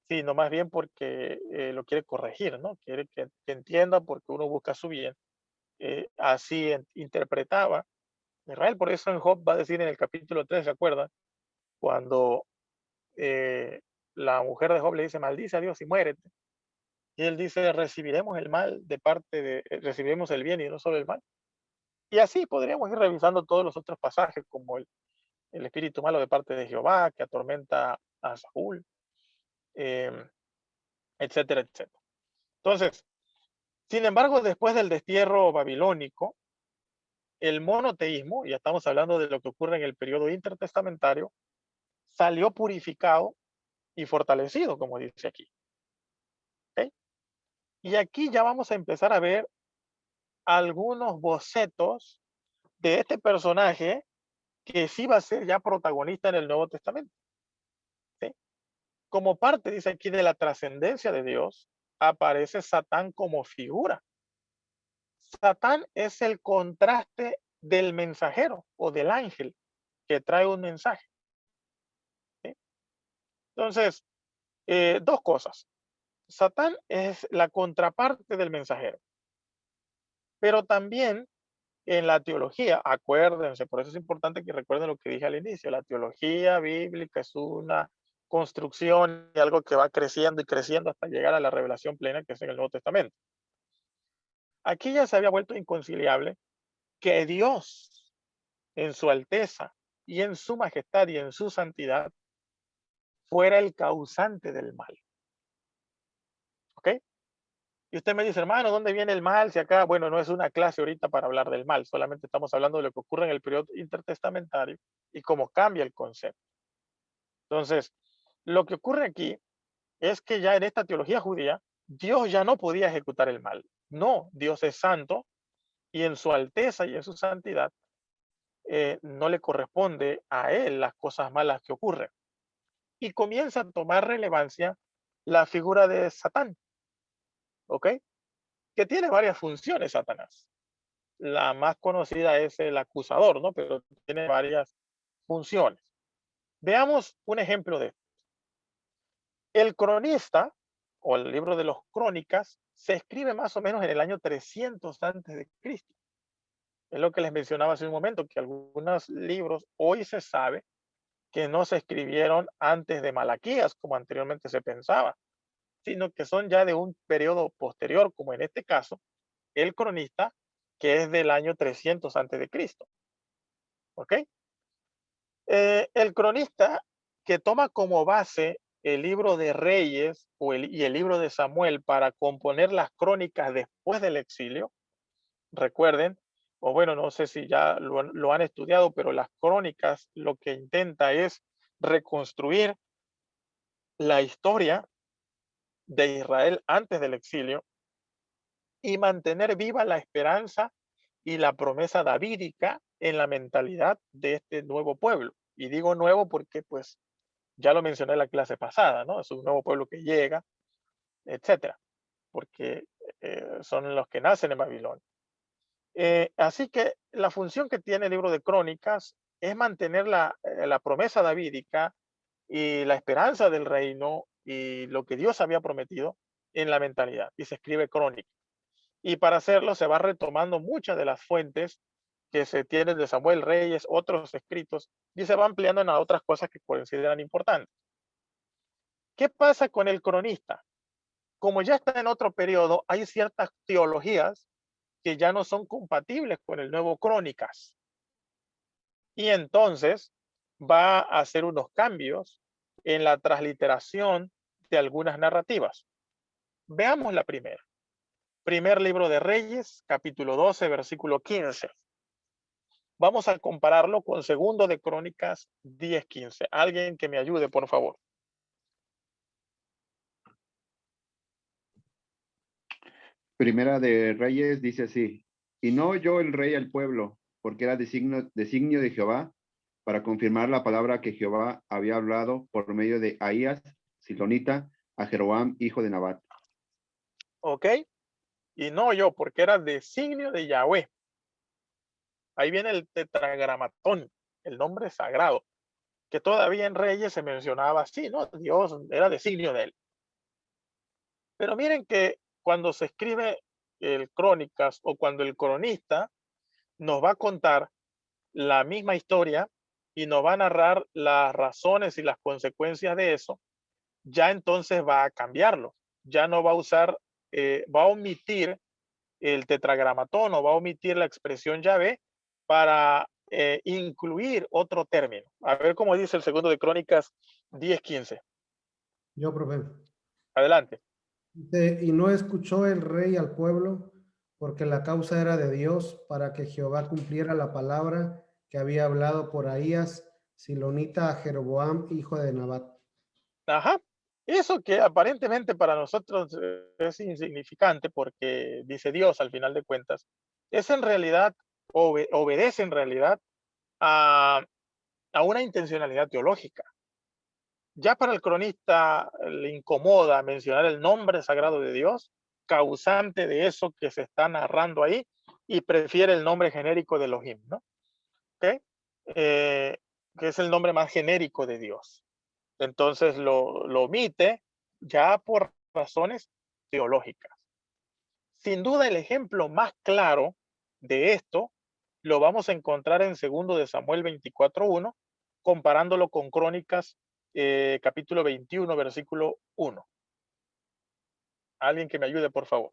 sino más bien porque lo quiere corregir, ¿no? Quiere que entienda porque uno busca su bien. Así interpretaba Israel, por eso en Job va a decir en el capítulo 3, ¿se acuerdan? Cuando la mujer de Job le dice, maldice a Dios y muérete. Y él dice, recibiremos el mal de parte de, recibiremos el bien y no solo el mal. Y así podríamos ir revisando todos los otros pasajes, como el espíritu malo de parte de Jehová, que atormenta a Saúl, em, etcétera, etcétera. Entonces, sin embargo, después del destierro babilónico, el monoteísmo, ya estamos hablando de lo que ocurre en el periodo intertestamentario, salió purificado y fortalecido, como dice aquí. ¿Ok? Y aquí ya vamos a empezar a ver algunos bocetos de este personaje que sí va a ser ya protagonista en el Nuevo Testamento. ¿Sí? Como parte, dice aquí, de la trascendencia de Dios, aparece Satán como figura. Satán es el contraste del mensajero o del ángel que trae un mensaje. ¿Sí? Entonces, dos cosas. Satán es la contraparte del mensajero, pero también en la teología, acuérdense, por eso es importante que recuerden lo que dije al inicio, la teología bíblica es una construcción y algo que va creciendo y creciendo hasta llegar a la revelación plena que es en el Nuevo Testamento. Aquí ya se había vuelto inconciliable que Dios, en su alteza y en su majestad y en su santidad, fuera el causante del mal. ¿Ok? Y usted me dice, hermano, ¿dónde viene el mal? Si acá, bueno, no es una clase ahorita para hablar del mal, solamente estamos hablando de lo que ocurre en el periodo intertestamentario y cómo cambia el concepto. Entonces, lo que ocurre aquí es que ya en esta teología judía, Dios ya no podía ejecutar el mal. No, Dios es santo y en su alteza y en su santidad no le corresponde a él las cosas malas que ocurren. Y comienza a tomar relevancia la figura de Satán, ¿ok? Que tiene varias funciones, Satanás. La más conocida es el acusador, ¿no? Pero tiene varias funciones. Veamos un ejemplo de esto. El cronista, o el libro de los crónicas, se escribe más o menos en el año 300 antes de Cristo. Es lo que les mencionaba hace un momento, que algunos libros hoy se sabe que no se escribieron antes de Malaquías, como anteriormente se pensaba, sino que son ya de un periodo posterior, como en este caso, el cronista, que es del año 300 antes de Cristo. ¿Ok? El cronista que toma como base el libro de Reyes y el libro de Samuel para componer las crónicas después del exilio, recuerden, o bueno, no sé si ya lo han estudiado, pero las crónicas lo que intenta es reconstruir la historia de Israel antes del exilio y mantener viva la esperanza y la promesa davídica en la mentalidad de este nuevo pueblo. Y digo nuevo porque pues ya lo mencioné en la clase pasada, ¿no? Es un nuevo pueblo que llega, etcétera, porque son los que nacen en Babilonia. Así que la función que tiene el libro de Crónicas es mantener la promesa davídica y la esperanza del reino y lo que Dios había prometido en la mentalidad. Y se escribe Crónica. Y para hacerlo se va retomando muchas de las fuentes que se tienen de Samuel, Reyes, otros escritos, y se va ampliando en otras cosas que consideran importantes. ¿Qué pasa con el cronista? Como ya está en otro periodo, hay ciertas teologías que ya no son compatibles con el nuevo Crónicas. Y entonces va a hacer unos cambios en la transliteración de algunas narrativas. Veamos la primera. Primer libro de Reyes, capítulo 12, versículo 15. Vamos a compararlo con segundo de Crónicas 10:15. Alguien que me ayude, por favor.
Primera de Reyes dice así: y no oyó el rey al pueblo, porque era designio de Jehová, para confirmar la palabra que Jehová había hablado por medio de Ahías, silonita, a Jeroboam, hijo de Nabat.
¿Ok? Y no yo, porque era designio de Yahweh. Ahí viene el tetragramatón, el nombre sagrado, que todavía en Reyes se mencionaba así, ¿no? Dios era designio de él. Pero miren que cuando se escribe el Crónicas o cuando el cronista nos va a contar la misma historia y nos va a narrar las razones y las consecuencias de eso, ya entonces va a cambiarlo. Ya no va a usar, va a omitir el tetragramatón o va a omitir la expresión Yahvé para incluir otro término. A ver cómo dice el segundo de Crónicas 10:15.
Yo, profe.
Adelante.
Dice, y no escuchó el rey al pueblo, porque la causa era de Dios, para que Jehová cumpliera la palabra que había hablado por Ahías, silonita, a Jeroboam, hijo de Nabat.
Ajá. Eso que aparentemente para nosotros es insignificante porque dice Dios al final de cuentas, es en realidad, obedece en realidad a, a una intencionalidad teológica. Ya para el cronista le incomoda mencionar el nombre sagrado de Dios, causante de eso que se está narrando ahí, y prefiere el nombre genérico de Elohim, ¿no? ¿Ok? Que es el nombre más genérico de Dios. Entonces lo omite ya por razones teológicas. Sin duda el ejemplo más claro de esto lo vamos a encontrar en 2 de Samuel 24:1, comparándolo con Crónicas capítulo 21, versículo 1. Alguien que me ayude, por favor.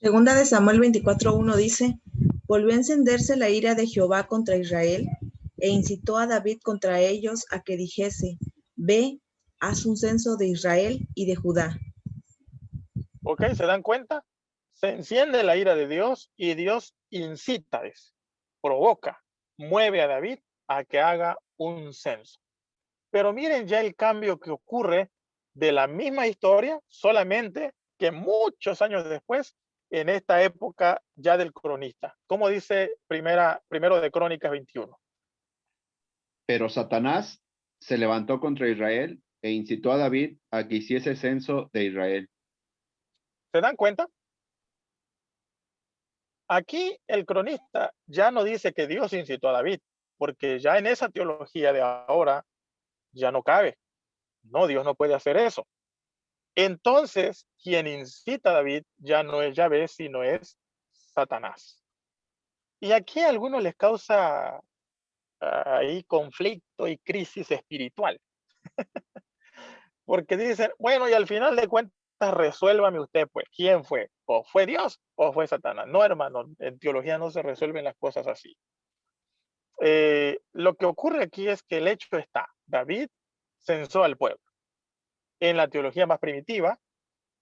Segunda de Samuel 24:1 dice, volvió a encenderse la ira de Jehová contra Israel, e incitó a David contra ellos a que dijese, ve, haz un censo de Israel y de Judá.
¿Ok? ¿Se dan cuenta? Se enciende la ira de Dios y Dios incita, provoca, mueve a David a que haga un censo. Pero miren ya el cambio que ocurre de la misma historia, solamente que muchos años después, en esta época ya del cronista. ¿Cómo dice primero de Crónicas 21?
Pero Satanás se levantó contra Israel e incitó a David a que hiciese censo de Israel.
¿Se dan cuenta? Aquí el cronista ya no dice que Dios incitó a David, porque ya en esa teología de ahora ya no cabe. No, Dios no puede hacer eso. Entonces, quien incita a David ya no es Yahvé, sino es Satanás. Y aquí a algunos les causa ahí conflicto y crisis espiritual, porque dicen, bueno, y al final de cuentas, resuélvame usted, pues, ¿quién fue? ¿O fue Dios o fue Satanás? No, hermano, en teología no se resuelven las cosas así. Lo que ocurre aquí es que el hecho está, David censó al pueblo. En la teología más primitiva,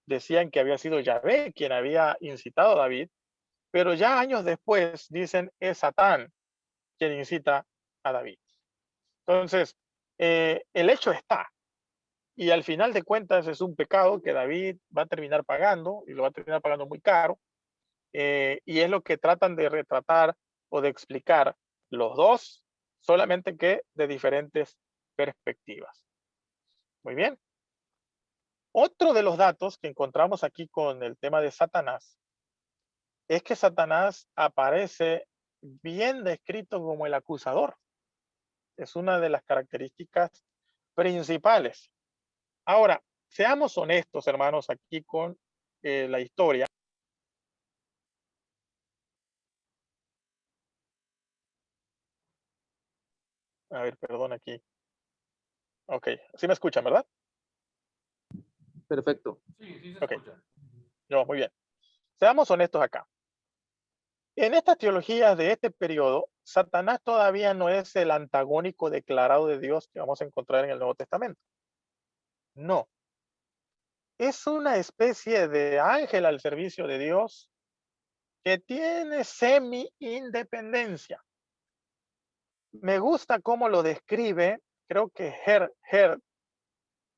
decían que había sido Yahvé quien había incitado a David, pero ya años después dicen es Satán quien incita a David. Entonces, el hecho está, y al final de cuentas es un pecado que David va a terminar pagando, y lo va a terminar pagando muy caro, y es lo que tratan de retratar o de explicar los dos, solamente que de diferentes perspectivas. Muy bien. Otro de los datos que encontramos aquí con el tema de Satanás es que Satanás aparece bien descrito como el acusador. Es una de las características principales. Ahora, seamos honestos, hermanos, aquí con la historia. A ver, perdón aquí. Ok, sí me escuchan, ¿verdad?
Perfecto.
Sí, se
Ok.
escucha.
No, muy bien. Seamos honestos acá. En estas teologías de este periodo, Satanás todavía no es el antagónico declarado de Dios que vamos a encontrar en el Nuevo Testamento. No. Es una especie de ángel al servicio de Dios que tiene semi-independencia. Me gusta cómo lo describe, creo que Herr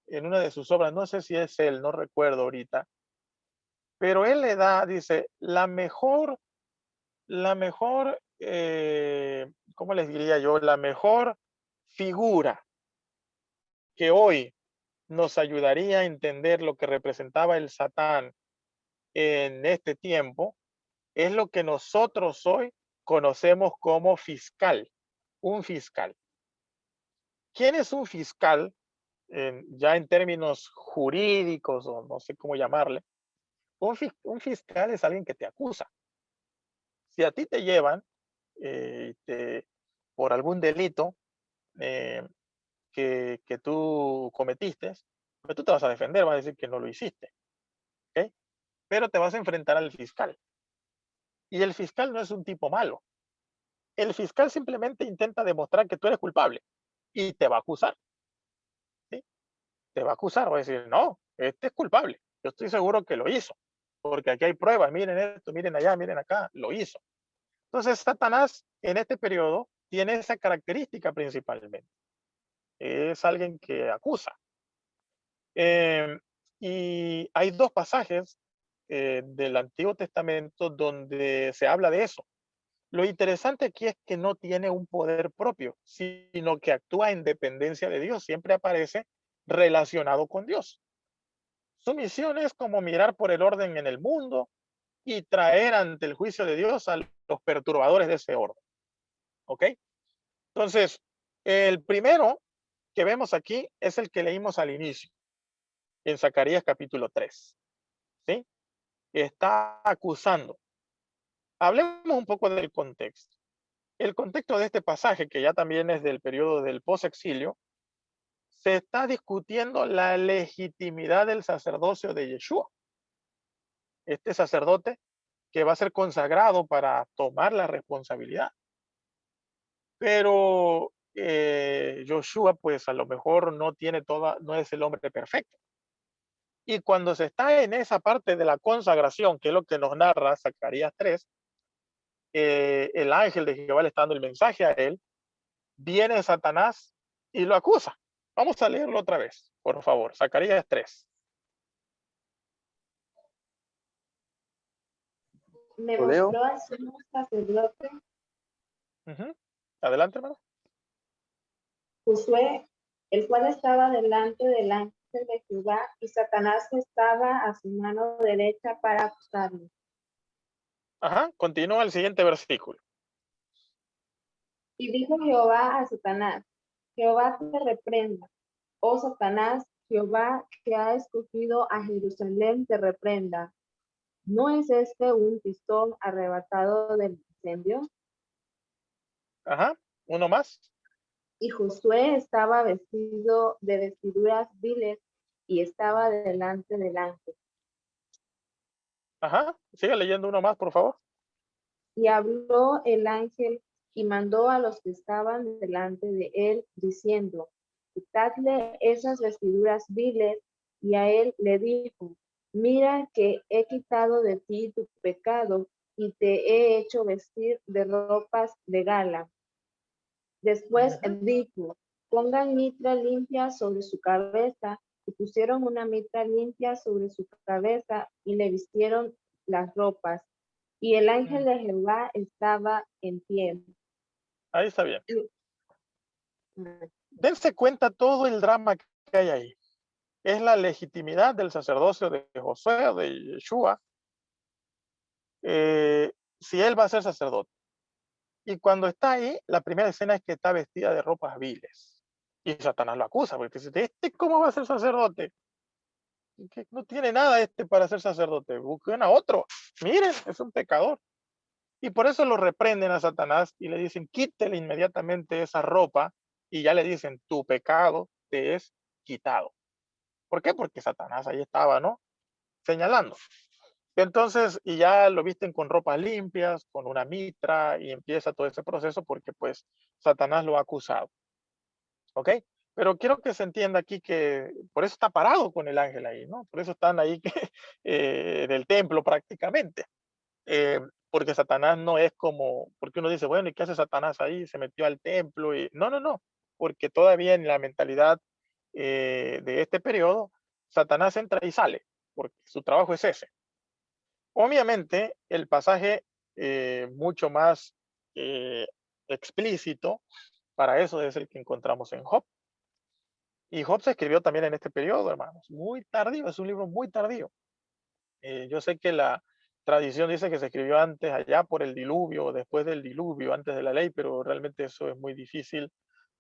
en una de sus obras, no sé si es él, no recuerdo ahorita, pero él le da, dice, ¿cómo les diría yo? La mejor figura que hoy nos ayudaría a entender lo que representaba el Satán en este tiempo es lo que nosotros hoy conocemos como fiscal, un fiscal. ¿Quién es un fiscal? Ya en términos jurídicos o no sé cómo llamarle, un fiscal es alguien que te acusa. Si a ti te llevan por algún delito eh, que tú cometiste, pues tú te vas a defender, vas a decir que no lo hiciste, ¿ok? Pero te vas a enfrentar al fiscal. Y el fiscal no es un tipo malo. El fiscal simplemente intenta demostrar que tú eres culpable y te va a acusar, ¿sí? Te va a acusar, va a decir, no, este es culpable, yo estoy seguro que lo hizo, porque aquí hay pruebas, miren esto, miren allá, miren acá, lo hizo. Entonces, Satanás en este periodo tiene esa característica principalmente. Es alguien que acusa. Eh, y hay dos pasajes del Antiguo Testamento donde se habla de eso. Lo interesante aquí es que no tiene un poder propio, sino que actúa en dependencia de Dios. Siempre aparece relacionado con Dios. Su misión es como mirar por el orden en el mundo y traer ante el juicio de Dios a los perturbadores de ese orden. ¿Ok? Entonces, el primero que vemos aquí es el que leímos al inicio, en Zacarías capítulo 3. ¿Sí? Está acusando. Hablemos un poco del contexto. El contexto de este pasaje, que ya también es del periodo del posexilio, se está discutiendo la legitimidad del sacerdocio de Yeshua. Este sacerdote que va a ser consagrado para tomar la responsabilidad. Pero Joshua, pues a lo mejor no es el hombre perfecto. Y cuando se está en esa parte de la consagración, que es lo que nos narra Zacarías 3, el ángel de Jehová le está dando el mensaje a él, viene Satanás y lo acusa. Vamos a leerlo otra vez, por favor. Zacarías 3.
Me
¿Lo leo?
mostró al sumo sacerdote
Adelante, hermano.
Josué, el cual estaba delante del ángel de Jehová, y Satanás estaba a su mano derecha para acusarlo.
Ajá, continúa el siguiente versículo.
Y dijo Jehová a Satanás, Jehová te reprenda, oh Satanás, Jehová que ha escogido a Jerusalén te reprenda. ¿No es este un pistón arrebatado del incendio?
Ajá, uno más.
Y Josué estaba vestido de vestiduras viles y estaba delante del ángel.
Ajá, sigue leyendo uno más, por favor.
Y habló el ángel y mandó a los que estaban delante de él, diciendo, quitadle esas vestiduras viles. Y a él le dijo, mira que he quitado de ti tu pecado y te he hecho vestir de ropas de gala. Después dijo, pongan mitra limpia sobre su cabeza, y pusieron una mitra limpia sobre su cabeza y le vistieron las ropas. Y el ángel de Jehová estaba en pie.
Ahí está bien. Dense cuenta todo el drama que hay ahí. Es la legitimidad del sacerdocio de Josué o de Yeshua, si él va a ser sacerdote. Y cuando está ahí, la primera escena es que está vestida de ropas viles. Y Satanás lo acusa, porque dice, ¿este cómo va a ser sacerdote? Que no tiene nada para ser sacerdote. Busquen a otro. Miren, es un pecador. Y por eso lo reprenden a Satanás y le dicen, quítele inmediatamente esa ropa. Y ya le dicen, tu pecado te es quitado. ¿Por qué? Porque Satanás ahí estaba, ¿no? Señalando. Entonces, y ya lo visten con ropas limpias, con una mitra, y empieza todo ese proceso porque pues Satanás lo ha acusado. ¿Ok? Pero quiero que se entienda aquí que por eso está parado con el ángel ahí, ¿no? Por eso están ahí en el templo prácticamente. Eh, porque Satanás no es como, porque uno dice, bueno, ¿y qué hace Satanás ahí? Se metió al templo y no, no, no, porque todavía en la mentalidad de este periodo, Satanás entra y sale, porque su trabajo es ese. Obviamente, el pasaje mucho más eh, explícito para eso es el que encontramos en Job. Y Job se escribió también en este periodo, hermanos, muy tardío, es un libro muy tardío. Yo sé que la tradición dice que se escribió antes, allá por el diluvio, después del diluvio, antes de la ley, pero realmente eso es muy difícil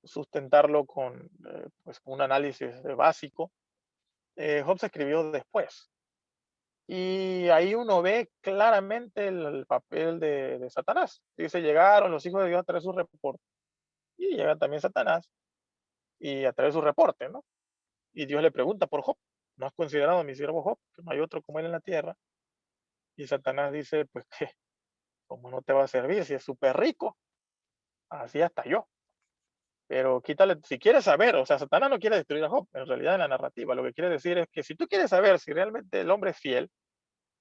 sustentarlo con pues, un análisis básico. Job se escribió después. Y ahí uno ve claramente el papel de Satanás. Dice, llegaron los hijos de Dios a traer su reporte. Y llega también Satanás y a traer su reporte, ¿no? Y Dios le pregunta por Job. ¿No has considerado a mi siervo Job? Que no hay otro como él en la tierra. Y Satanás dice, pues que, ¿cómo no te va a servir si es súper rico? Así hasta yo. Pero quítale, si quieres saber, o sea, Satanás no quiere destruir a Job, en realidad en la narrativa, lo que quiere decir es que si tú quieres saber si realmente el hombre es fiel,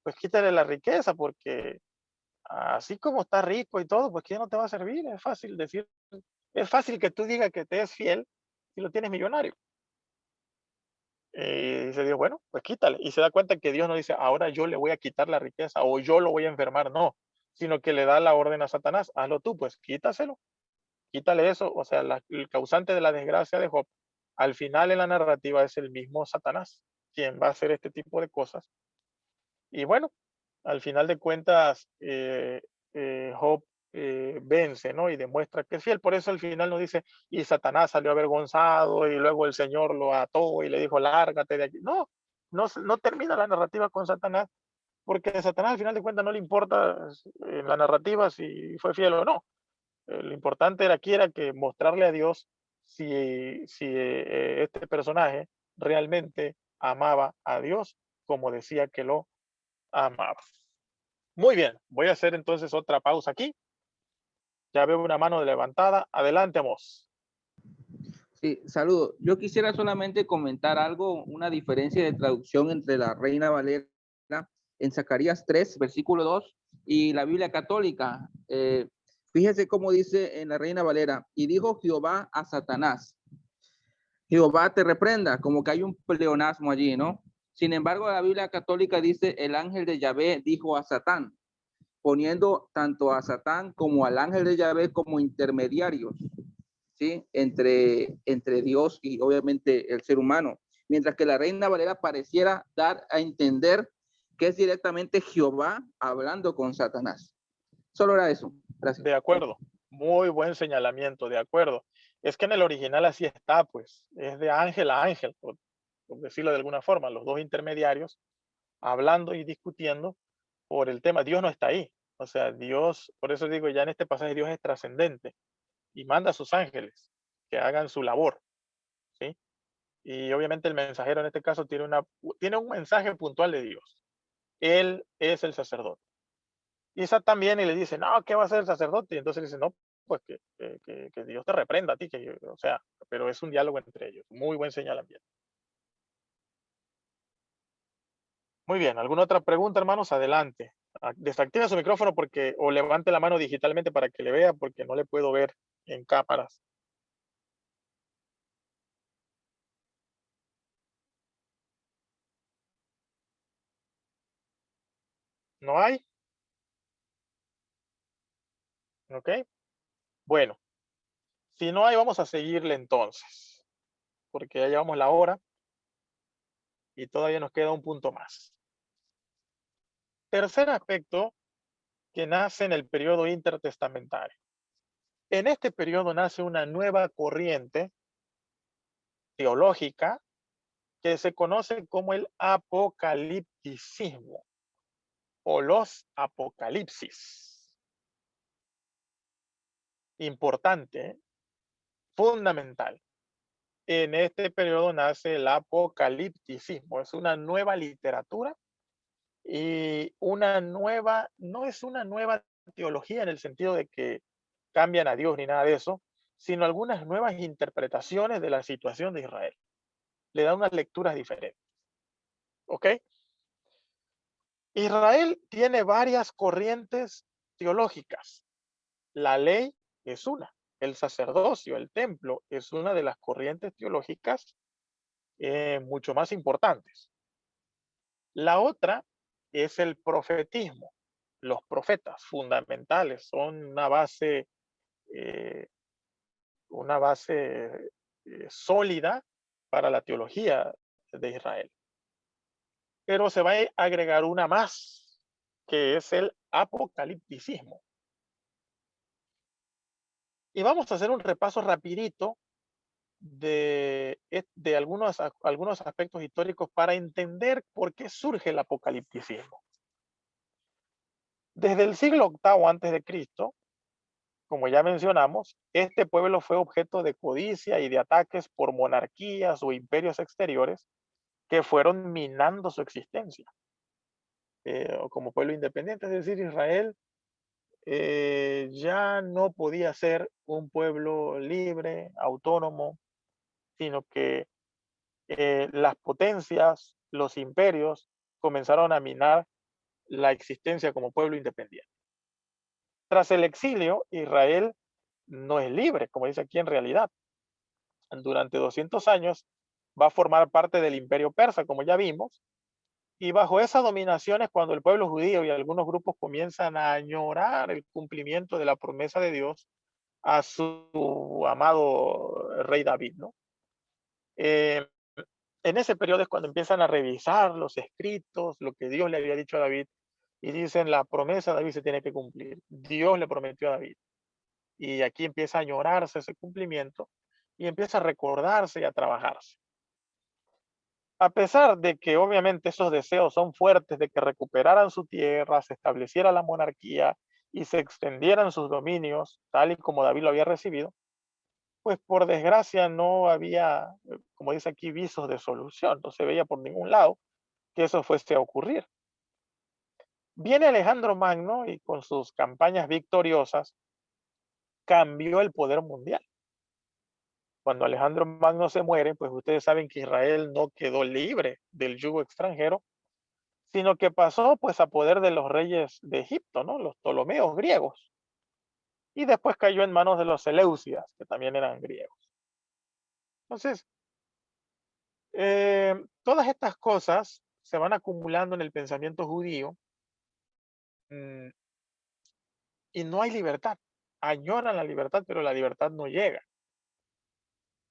pues quítale la riqueza, porque así como está rico y todo, pues ¿qué no te va a servir? Es fácil decir, es fácil que tú digas que te es fiel si lo tienes millonario. Y dice Dios, bueno, pues quítale. Y se da cuenta que Dios no dice, ahora yo le voy a quitar la riqueza o yo lo voy a enfermar, no, sino que le da la orden a Satanás, hazlo tú, pues quítaselo, quítale eso. O sea, el causante de la desgracia de Job, al final en la narrativa es el mismo Satanás, quien va a hacer este tipo de cosas. Y bueno, al final de cuentas, Job vence, ¿no? Y demuestra que es fiel. Por eso al final nos dice, y Satanás salió avergonzado y luego el Señor lo ató y le dijo, lárgate de aquí. No, no termina la narrativa con Satanás, porque a Satanás al final de cuentas no le importa en la narrativa si fue fiel o no. Lo importante era aquí era que mostrarle a Dios si este personaje realmente amaba a Dios como decía que lo amaba. Muy bien, voy a hacer entonces otra pausa aquí. Ya veo una mano levantada. Adelante, Amos.
Sí, saludo. Yo quisiera solamente comentar algo, una diferencia de traducción entre la Reina Valera en Zacarías 3, versículo 2, y la Biblia católica. Fíjese cómo dice en la Reina Valera, y dijo Jehová a Satanás, Jehová te reprenda, como que hay un pleonasmo allí, ¿no? Sin embargo, la Biblia católica dice, el ángel de Yahvé dijo a Satán, poniendo tanto a Satán como al ángel de Yahvé como intermediarios, ¿sí? Entre Dios y obviamente el ser humano. Mientras que la Reina Valera pareciera dar a entender que es directamente Jehová hablando con Satanás. Solo era eso. Gracias.
De acuerdo. Muy buen señalamiento, de acuerdo. Es que en el original así está, pues. Es de ángel a ángel, por decirlo de alguna forma. Los dos intermediarios hablando y discutiendo por el tema. Dios no está ahí. O sea, Dios, por eso digo, ya en este pasaje Dios es trascendente y manda a sus ángeles que hagan su labor, ¿sí? Y obviamente el mensajero en este caso tiene un mensaje puntual de Dios. Él es el sacerdote. Y esa también y le dice, no, ¿qué va a hacer el sacerdote? Y entonces dice, no, pues que Dios te reprenda a ti, o sea, pero es un diálogo entre ellos. Muy buen señalamiento. Muy bien, ¿alguna otra pregunta, hermanos? Adelante. Desactive su micrófono porque, o levante la mano digitalmente para que le vea, porque no le puedo ver en cámaras. ¿No hay? ¿Ok? Bueno, si no hay, vamos a seguirle entonces, porque ya llevamos la hora y todavía nos queda un punto más. Tercer aspecto que nace en el periodo intertestamentario. En este periodo nace una nueva corriente teológica que se conoce como el apocalipticismo o los apocalipsis. Importante, ¿eh? Fundamental. En este periodo nace el apocalipticismo. Es una nueva literatura y no es una nueva teología en el sentido de que cambian a Dios ni nada de eso, sino algunas nuevas interpretaciones de la situación de Israel. Le da unas lecturas diferentes. ¿Ok? Israel tiene varias corrientes teológicas. La ley es una. El sacerdocio, el templo, es una de las corrientes teológicas mucho más importantes. La otra es el profetismo. Los profetas fundamentales son una base sólida para la teología de Israel. Pero se va a agregar una más, que es el apocalipticismo. Y vamos a hacer un repaso rapidito de algunos aspectos históricos para entender por qué surge el apocalipticismo. Desde el siglo VIII antes de Cristo, como ya mencionamos, este pueblo fue objeto de codicia y de ataques por monarquías o imperios exteriores que fueron minando su existencia como pueblo independiente. Es decir, Israel ya no podía ser un pueblo libre, autónomo, sino que las potencias, los imperios, comenzaron a minar la existencia como pueblo independiente. Tras el exilio, Israel no es libre, como dice aquí en realidad. Durante 200 años va a formar parte del imperio persa, como ya vimos, y bajo esa dominación es cuando el pueblo judío y algunos grupos comienzan a añorar el cumplimiento de la promesa de Dios a su amado rey David, ¿no? En ese periodo es cuando empiezan a revisar los escritos, lo que Dios le había dicho a David, y dicen, la promesa de David se tiene que cumplir. Dios le prometió a David. Y aquí empieza a añorarse ese cumplimiento y empieza a recordarse y a trabajarse. A pesar de que obviamente esos deseos son fuertes de que recuperaran su tierra, se estableciera la monarquía y se extendieran sus dominios, tal y como David lo había recibido, pues por desgracia no había, como dice aquí, visos de solución. No se veía por ningún lado que eso fuese a ocurrir. Viene Alejandro Magno y con sus campañas victoriosas cambió el poder mundial. Cuando Alejandro Magno se muere, pues ustedes saben que Israel no quedó libre del yugo extranjero, sino que pasó pues a poder de los reyes de Egipto, ¿no? Los Ptolomeos griegos. Y después cayó en manos de los Seleucidas, que también eran griegos. Entonces, todas estas cosas se van acumulando en el pensamiento judío y no hay libertad. Añoran la libertad, pero la libertad no llega.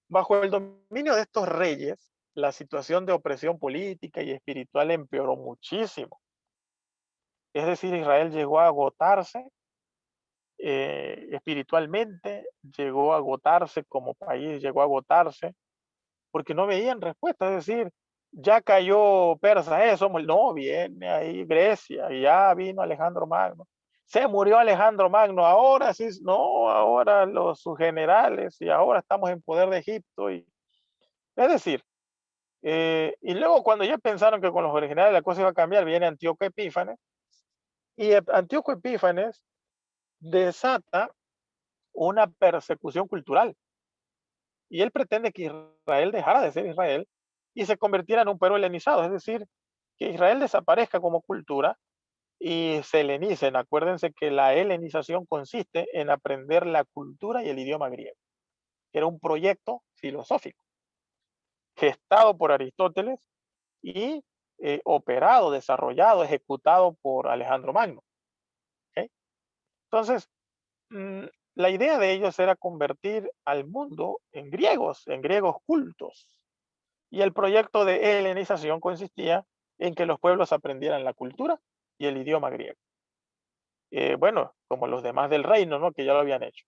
Bajo el dominio de estos reyes, la situación de opresión política y espiritual empeoró muchísimo. Es decir, Israel llegó a agotarse espiritualmente, llegó a agotarse como país, llegó a agotarse, porque no veían respuesta. Es decir, ya cayó Persa, no, viene ahí Grecia, ya vino Alejandro Magno. Se murió Alejandro Magno, ahora sí, no, ahora sus generales, y ahora estamos en poder de Egipto. Es decir, y luego cuando ya pensaron que con los originales la cosa iba a cambiar, viene Antíoco Epífanes, y Antíoco Epífanes desata una persecución cultural. Y él pretende que Israel dejara de ser Israel y se convirtiera en un pueblo helenizado, es decir, que Israel desaparezca como cultura y se helenicen. Acuérdense que la helenización consiste en aprender la cultura y el idioma griego, que era un proyecto filosófico gestado por Aristóteles y operado, desarrollado, ejecutado por Alejandro Magno. ¿Okay? Entonces, la idea de ellos era convertir al mundo en griegos cultos. Y el proyecto de helenización consistía en que los pueblos aprendieran la cultura y el idioma griego. Bueno, como los demás del reino, ¿no? Que ya lo habían hecho.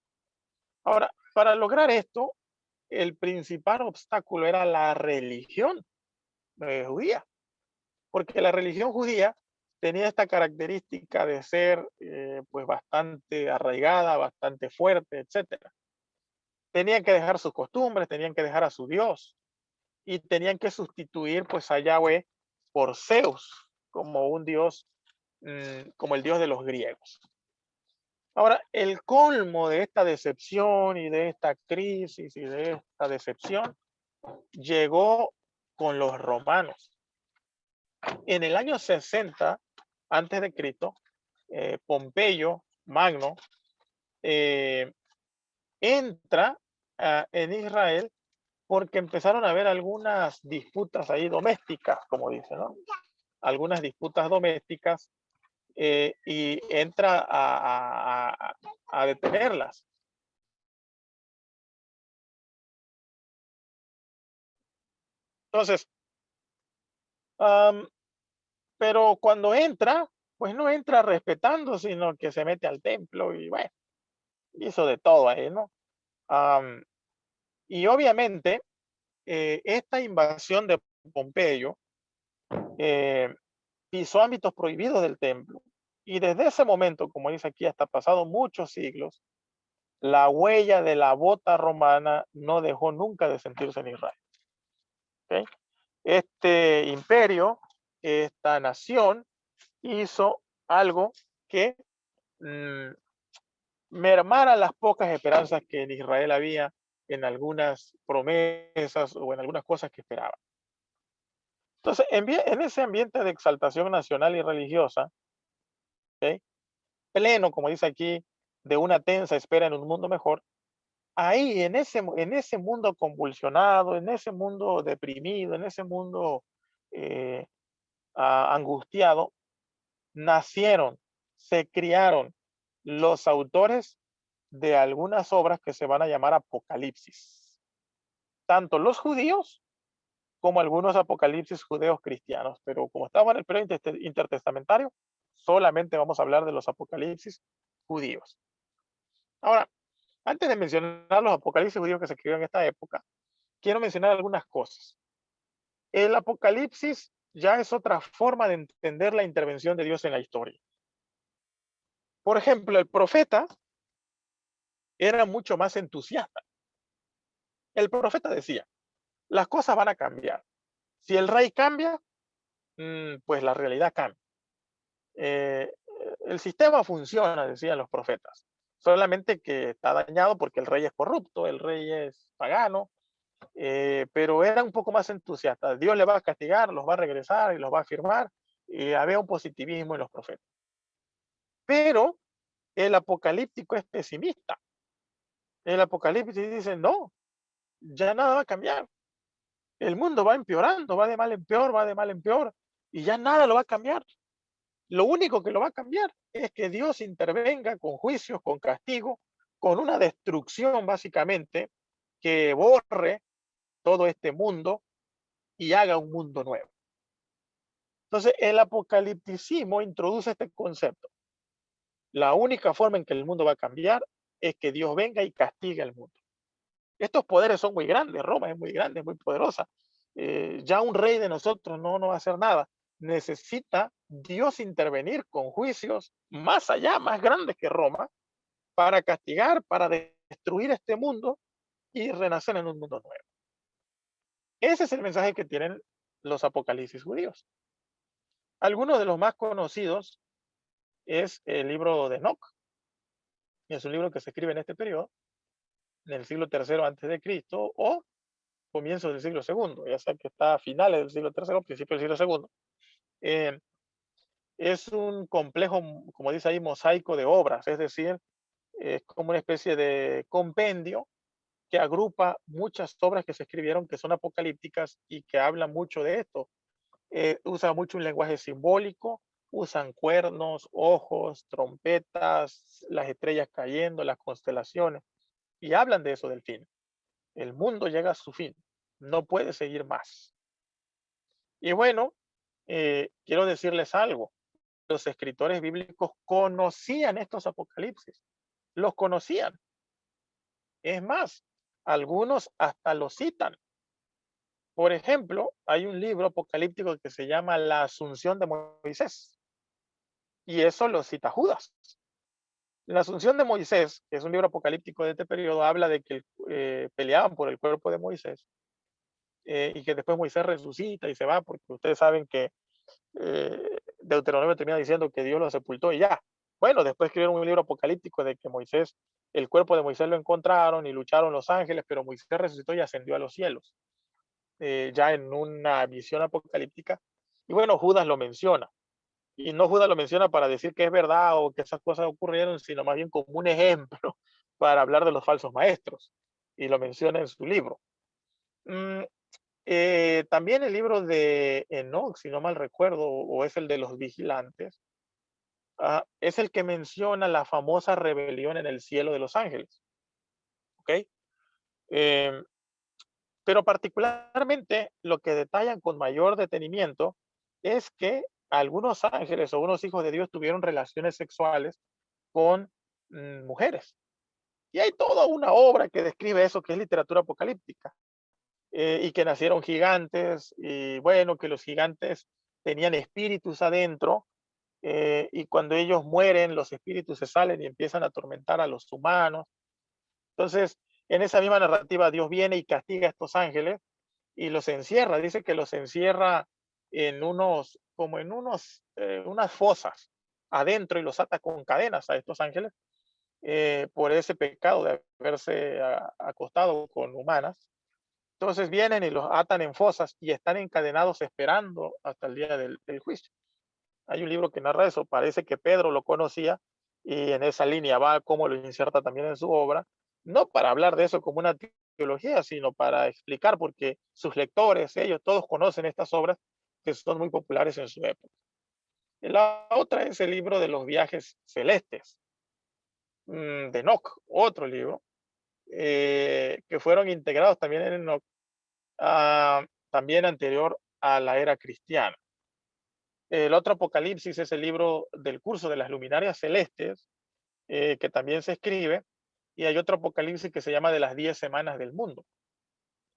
Ahora, para lograr esto, el principal obstáculo era la religión judía, porque la religión judía tenía esta característica de ser pues bastante arraigada, bastante fuerte, etcétera. Tenían que dejar sus costumbres, tenían que dejar a su Dios y tenían que sustituir pues a Yahweh por Zeus, como un dios, como el dios de los griegos. Ahora, el colmo de esta decepción y de esta crisis y de esta decepción llegó con los romanos. En el año 60 antes de Cristo, Pompeyo Magno entra en Israel porque empezaron a haber algunas disputas ahí domésticas, como dicen, ¿no? Algunas disputas domésticas y entra a detenerlas. Entonces, pero cuando entra, pues no entra respetando, sino que se mete al templo y bueno, hizo de todo ahí, ¿no? Y obviamente, esta invasión de Pompeyo pisó ámbitos prohibidos del templo. Y desde ese momento, como dice aquí, hasta pasado muchos siglos, la huella de la bota romana no dejó nunca de sentirse en Israel. ¿Okay? Este imperio, esta nación, hizo algo que mermara las pocas esperanzas que en Israel había en algunas promesas o en algunas cosas que esperaban. Entonces, en ese ambiente de exaltación nacional y religiosa, ¿okay? Pleno, como dice aquí, de una tensa espera en un mundo mejor, ahí en ese mundo convulsionado, en ese mundo deprimido, en ese mundo angustiado, nacieron, se criaron los autores de algunas obras que se van a llamar Apocalipsis. Tanto los judíos como algunos apocalipsis judeos cristianos, pero como estamos en el periodo intertestamentario, solamente vamos a hablar de los apocalipsis judíos. Ahora, antes de mencionar los apocalipsis judíos que se escribieron en esta época, quiero mencionar algunas cosas. El apocalipsis ya es otra forma de entender la intervención de Dios en la historia. Por ejemplo, el profeta era mucho más entusiasta. El profeta decía, las cosas van a cambiar. Si el rey cambia, pues la realidad cambia. El sistema funciona, decían los profetas, solamente que está dañado porque el rey es corrupto, el rey es pagano, pero era un poco más entusiasta. Dios le va a castigar, los va a regresar y los va a firmar, y había un positivismo en los profetas. Pero el apocalíptico es pesimista. El apocalipsis dice, no, ya nada va a cambiar. El mundo va empeorando, va de mal en peor, y ya nada lo va a cambiar. Lo único que lo va a cambiar es que Dios intervenga con juicios, con castigo, con una destrucción básicamente que borre todo este mundo y haga un mundo nuevo. Entonces, el apocalipticismo introduce este concepto. La única forma en que el mundo va a cambiar es que Dios venga y castigue al mundo. Estos poderes son muy grandes, Roma es muy grande, muy poderosa. Ya un rey de nosotros no va a hacer nada. Necesita Dios intervenir con juicios más allá, más grandes que Roma, para castigar, para destruir este mundo y renacer en un mundo nuevo. Ese es el mensaje que tienen los apocalipsis judíos. Algunos de los más conocidos es el libro de Enoc. Es un libro que se escribe en este periodo, en el siglo III antes de Cristo o comienzos del siglo II, ya sea que está a finales del siglo III, principios del siglo II. Es un complejo, como dice ahí, mosaico de obras, es decir, es como una especie de compendio que agrupa muchas obras que se escribieron que son apocalípticas y que hablan mucho de esto. Usa mucho un lenguaje simbólico, usan cuernos, ojos, trompetas, las estrellas cayendo, las constelaciones, y hablan de eso, del fin. El mundo llega a su fin, no puede seguir más. Y bueno, quiero decirles algo. Los escritores bíblicos conocían estos apocalipsis, los conocían. Es más, Algunos hasta lo citan. Por ejemplo, hay un libro apocalíptico que se llama La Asunción de Moisés, y eso lo cita Judas. La Asunción de Moisés, que es un libro apocalíptico de este periodo, habla de que peleaban por el cuerpo de Moisés, y que después Moisés resucita y se va, porque ustedes saben que Deuteronomio termina diciendo que Dios lo sepultó y ya. Bueno, después escribieron un libro apocalíptico de que Moisés, el cuerpo de Moisés lo encontraron y lucharon los ángeles, pero Moisés resucitó y ascendió a los cielos, ya en una visión apocalíptica. Y bueno, Judas lo menciona. Y no Judas lo menciona para decir que es verdad o que esas cosas ocurrieron, sino más bien como un ejemplo para hablar de los falsos maestros. Y lo menciona en su libro. También el libro de Enoch, si no mal recuerdo, o es el de los vigilantes, es el que menciona la famosa rebelión en el cielo de los ángeles. ¿Ok? Pero particularmente lo que detallan con mayor detenimiento es que algunos ángeles o unos hijos de Dios tuvieron relaciones sexuales con mujeres. Y hay toda una obra que describe eso, que es literatura apocalíptica. Y que nacieron gigantes, y bueno, que los gigantes tenían espíritus adentro, y cuando ellos mueren, los espíritus se salen y empiezan a atormentar a los humanos. Entonces, en esa misma narrativa, Dios viene y castiga a estos ángeles y los encierra. Dice que los encierra en unas fosas adentro y los ata con cadenas a estos ángeles, por ese pecado de haberse acostado con humanas. Entonces vienen y los atan en fosas y están encadenados esperando hasta el día del juicio. Hay un libro que narra eso, parece que Pedro lo conocía y en esa línea va como lo inserta también en su obra, no para hablar de eso como una teología, sino para explicar porque sus lectores, ellos todos conocen estas obras que son muy populares en su época. La otra es el libro de los viajes celestes, de Enoch, otro libro, que fueron integrados también en Enoch, también anterior a la era cristiana. El otro Apocalipsis es el libro del curso de las luminarias celestes, que también se escribe, y hay otro Apocalipsis que se llama de las 10 semanas del mundo.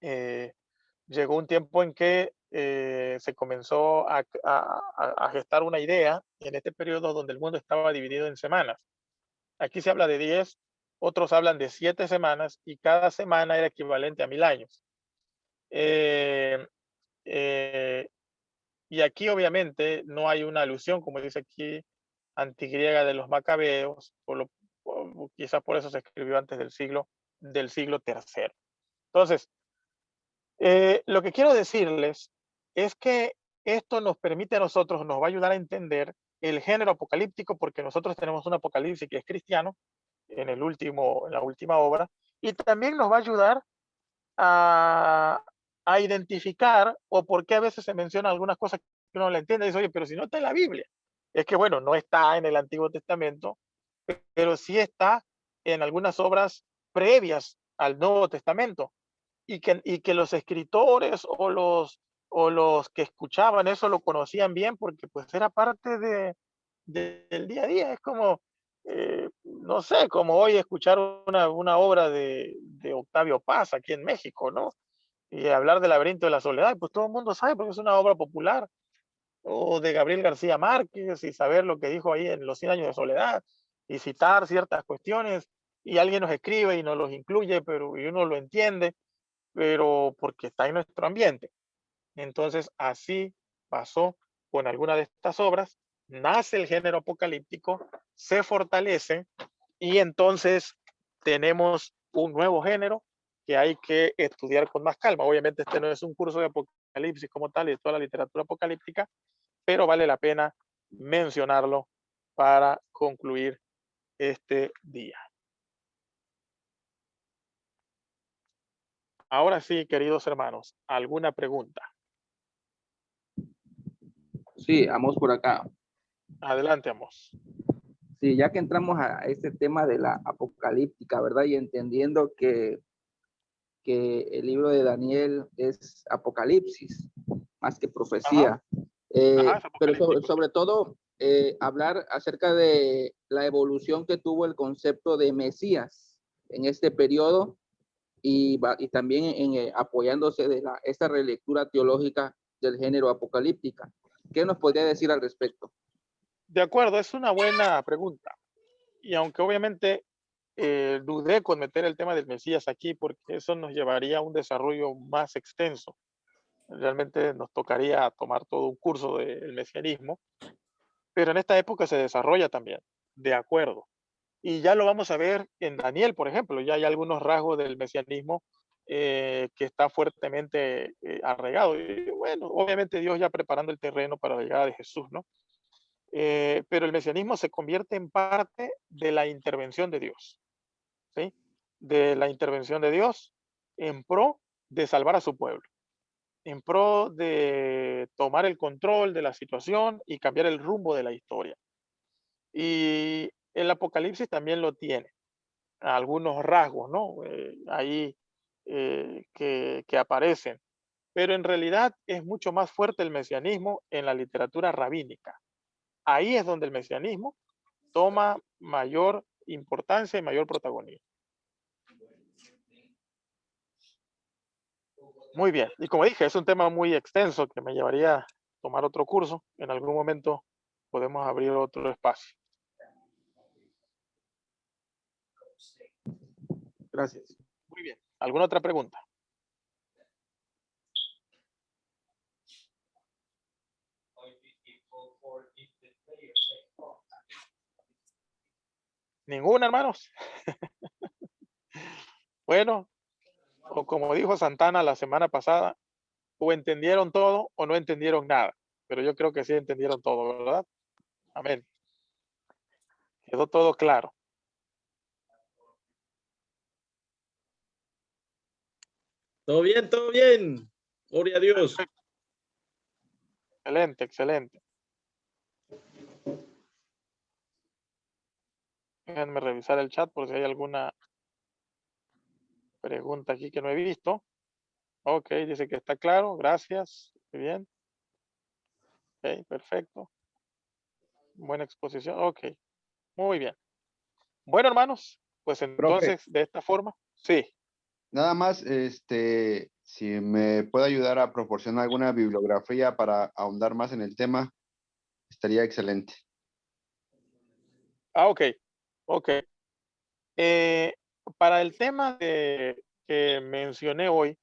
Llegó un tiempo en que se comenzó a gestar una idea en este periodo donde el mundo estaba dividido en semanas. Aquí se habla de 10, otros hablan de 7 semanas, y cada semana era equivalente a 1000 años. Y aquí obviamente no hay una alusión, como dice aquí, antigriega de los macabeos, quizás por eso se escribió antes del siglo III. Entonces, lo que quiero decirles es que esto nos permite a nosotros, nos va a ayudar a entender el género apocalíptico, porque nosotros tenemos un apocalipsis que es cristiano en la última obra, y también nos va a ayudar a identificar, o por qué a veces se menciona algunas cosas que uno no le entiende y dice, oye, pero si no está en la Biblia. Es que, bueno, no está en el Antiguo Testamento, pero sí está en algunas obras previas al Nuevo Testamento, y que los escritores o los que escuchaban eso lo conocían bien porque pues era parte del día a día. Es como, no sé, como hoy escuchar una obra de Octavio Paz aquí en México, ¿no? Y hablar del Laberinto de la Soledad, pues todo el mundo sabe porque es una obra popular, o de Gabriel García Márquez, y saber lo que dijo ahí en Los 100 años de soledad, y citar ciertas cuestiones, y alguien nos escribe y nos los incluye, y uno lo entiende, pero porque está en nuestro ambiente. Entonces, así pasó con alguna de estas obras, nace el género apocalíptico, se fortalece, y entonces tenemos un nuevo género que hay que estudiar con más calma. Obviamente este no es un curso de apocalipsis como tal y de toda la literatura apocalíptica, pero vale la pena mencionarlo para concluir este día. Ahora sí, queridos hermanos, ¿alguna pregunta?
Sí, Amos por acá.
Adelante, Amos.
Sí, ya que entramos a este tema de la apocalíptica, ¿verdad? Y entendiendo que el libro de Daniel es apocalipsis, más que profecía. Pero sobre todo, hablar acerca de la evolución que tuvo el concepto de Mesías en este periodo y también apoyándose de esta relectura teológica del género apocalíptica. ¿Qué nos podría decir al respecto?
De acuerdo, es una buena pregunta. Y aunque obviamente dudé con meter el tema del Mesías aquí, porque eso nos llevaría a un desarrollo más extenso. Realmente nos tocaría tomar todo un curso del mesianismo, pero en esta época se desarrolla también, de acuerdo. Y ya lo vamos a ver en Daniel, por ejemplo, ya hay algunos rasgos del mesianismo que está fuertemente arraigado. Y bueno, obviamente Dios ya preparando el terreno para la llegada de Jesús, ¿no? Pero el mesianismo se convierte en parte de la intervención de Dios, ¿sí? De la intervención de Dios en pro de salvar a su pueblo, en pro de tomar el control de la situación y cambiar el rumbo de la historia. Y el Apocalipsis también lo tiene, algunos rasgos, ¿no? Ahí que aparecen, pero en realidad es mucho más fuerte el mesianismo en la literatura rabínica. Ahí es donde el mesianismo toma mayor importancia y mayor protagonismo. Muy bien, y como dije, es un tema muy extenso que me llevaría a tomar otro curso. En algún momento podemos abrir otro espacio.
Gracias.
Muy bien, ¿alguna otra pregunta? ¿Ninguna, hermanos? Bueno, o como dijo Santana la semana pasada, o entendieron todo o no entendieron nada. Pero yo creo que sí entendieron todo, ¿verdad? Amén. Quedó todo claro.
Todo bien, todo bien. Gloria a Dios.
Perfecto. Excelente, excelente. Déjenme revisar el chat por si hay alguna pregunta aquí que no he visto. Ok, dice que está claro. Gracias. Muy bien. Ok, perfecto. Buena exposición. Ok, muy bien. Bueno, hermanos, pues
Profe,
entonces de esta forma, sí.
nada más, si me puede ayudar a proporcionar alguna bibliografía para ahondar más en el tema, estaría excelente.
Ah, ok, ok. Para el tema que mencioné hoy,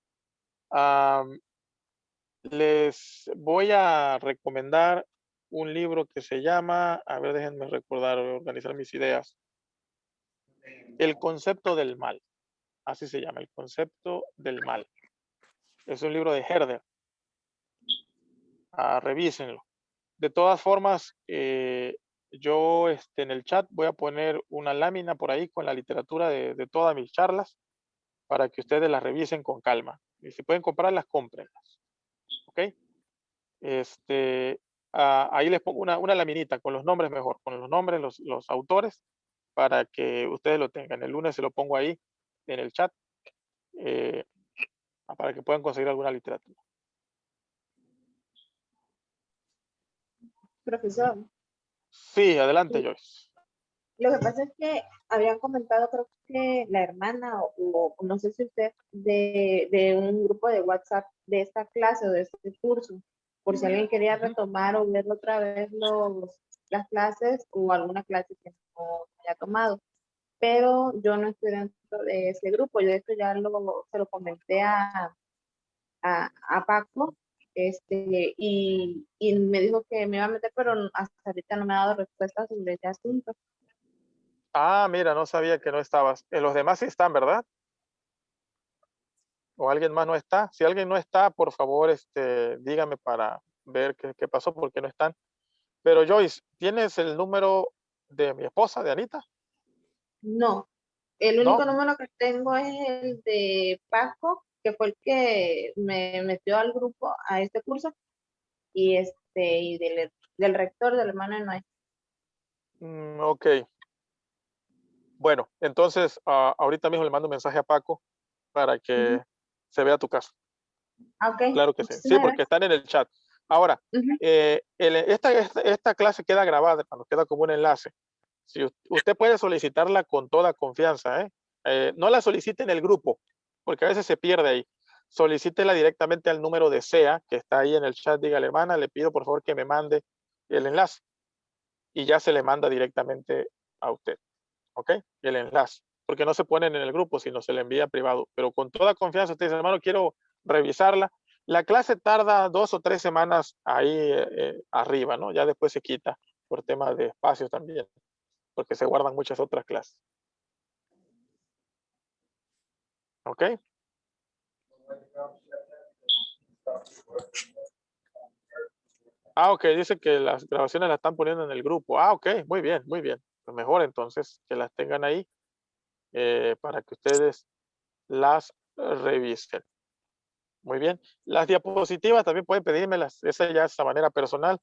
les voy a recomendar un libro que se llama, a ver, déjenme recordar, organizar mis ideas. El concepto del mal, así se llama, el concepto del mal. Es un libro de Herder. Revísenlo. De todas formas, yo en el chat voy a poner una lámina por ahí con la literatura de todas mis charlas para que ustedes las revisen con calma. Y si pueden comprarlas, cómprenlas. ¿Ok? Ahí les pongo una laminita con los nombres mejor, con los nombres, los autores, para que ustedes lo tengan. El lunes se lo pongo ahí en el chat eh, para que puedan conseguir alguna literatura.
Profesor,
Sí, adelante, Joyce.
lo que pasa es que habían comentado, creo que la hermana o no sé si usted, de un grupo de WhatsApp de esta clase o de este curso, por si alguien quería retomar o ver otra vez las clases o alguna clase que no haya tomado. Pero yo no estoy dentro de ese grupo. Yo esto ya se lo comenté a Paco, y me dijo que me iba a meter, pero hasta ahorita no me ha dado respuesta sobre ese asunto.
Ah, mira, no sabía que no estabas. Los demás sí están, ¿verdad? ¿O alguien más no está? Si alguien no está, por favor, dígame para ver qué pasó, porque no están. Pero Joyce, ¿tienes el número de mi esposa, de Anita?
No, el único
¿No?
número que tengo es el de Paco, que fue el que me metió al grupo, a este curso, y del rector, del hermano de Noé.
Ok. Bueno, entonces ahorita mismo le mando un mensaje a Paco para que se vea tu caso.
Ok,
Claro que sí. Sí,
muchísimas
porque
gracias.
están en el chat. Ahora, esta clase queda grabada, hermano, queda como un enlace. Si usted puede solicitarla con toda confianza, no la solicite en el grupo, porque a veces se pierde ahí. Solicítela directamente al número de SEA, que está ahí en el chat, dígale, hermana, le pido por favor que me mande el enlace. Y ya se le manda directamente a usted, ¿ok? El enlace, porque no se ponen en el grupo, sino se le envía privado. Pero con toda confianza, usted dice, hermano, quiero revisarla. La clase tarda 2 o 3 semanas ahí arriba, ¿no? Ya después se quita por temas de espacios también, porque se guardan muchas otras clases. ¿Ok? Ah, ok, dice que las grabaciones las están poniendo en el grupo. Ah, ok, muy bien, muy bien. Pues mejor entonces que las tengan ahí para que ustedes las revisen. Muy bien. Las diapositivas también pueden pedírmelas. Esa ya es a manera personal.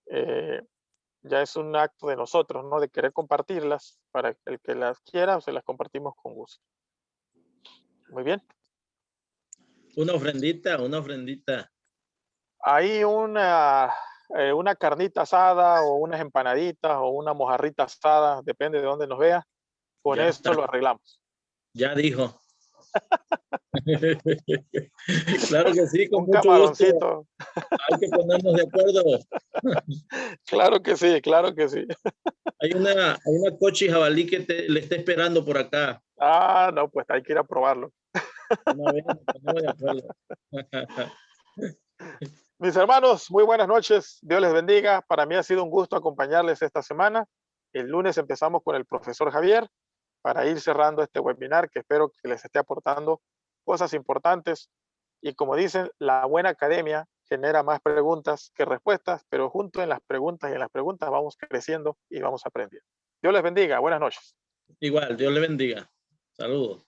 Ya es un acto de nosotros, ¿no? De querer compartirlas para el que las quiera, se las compartimos con gusto. Muy bien.
Una ofrendita.
Hay una carnita asada o unas empanaditas o una mojarrita asada, depende de dónde nos vea. Con
Ya
esto
está.
lo arreglamos.
Ya dijo. Claro que sí, con
Un
mucho
camaroncito.
gusto. Hay que ponernos de acuerdo.
Claro que sí, claro que sí.
Hay una cochi jabalí que le está esperando por acá.
Ah, no, pues hay que ir a probarlo.
Una vez nos ponemos de acuerdo.
Mis hermanos, muy buenas noches. Dios les bendiga. Para mí ha sido un gusto acompañarles esta semana. El lunes empezamos con el profesor Javier para ir cerrando este webinar que espero que les esté aportando cosas importantes. Y como dicen, la buena academia genera más preguntas que respuestas, pero junto en las preguntas y en las preguntas vamos creciendo y vamos aprendiendo. Dios les bendiga. Buenas noches.
Igual, Dios le bendiga. Saludos.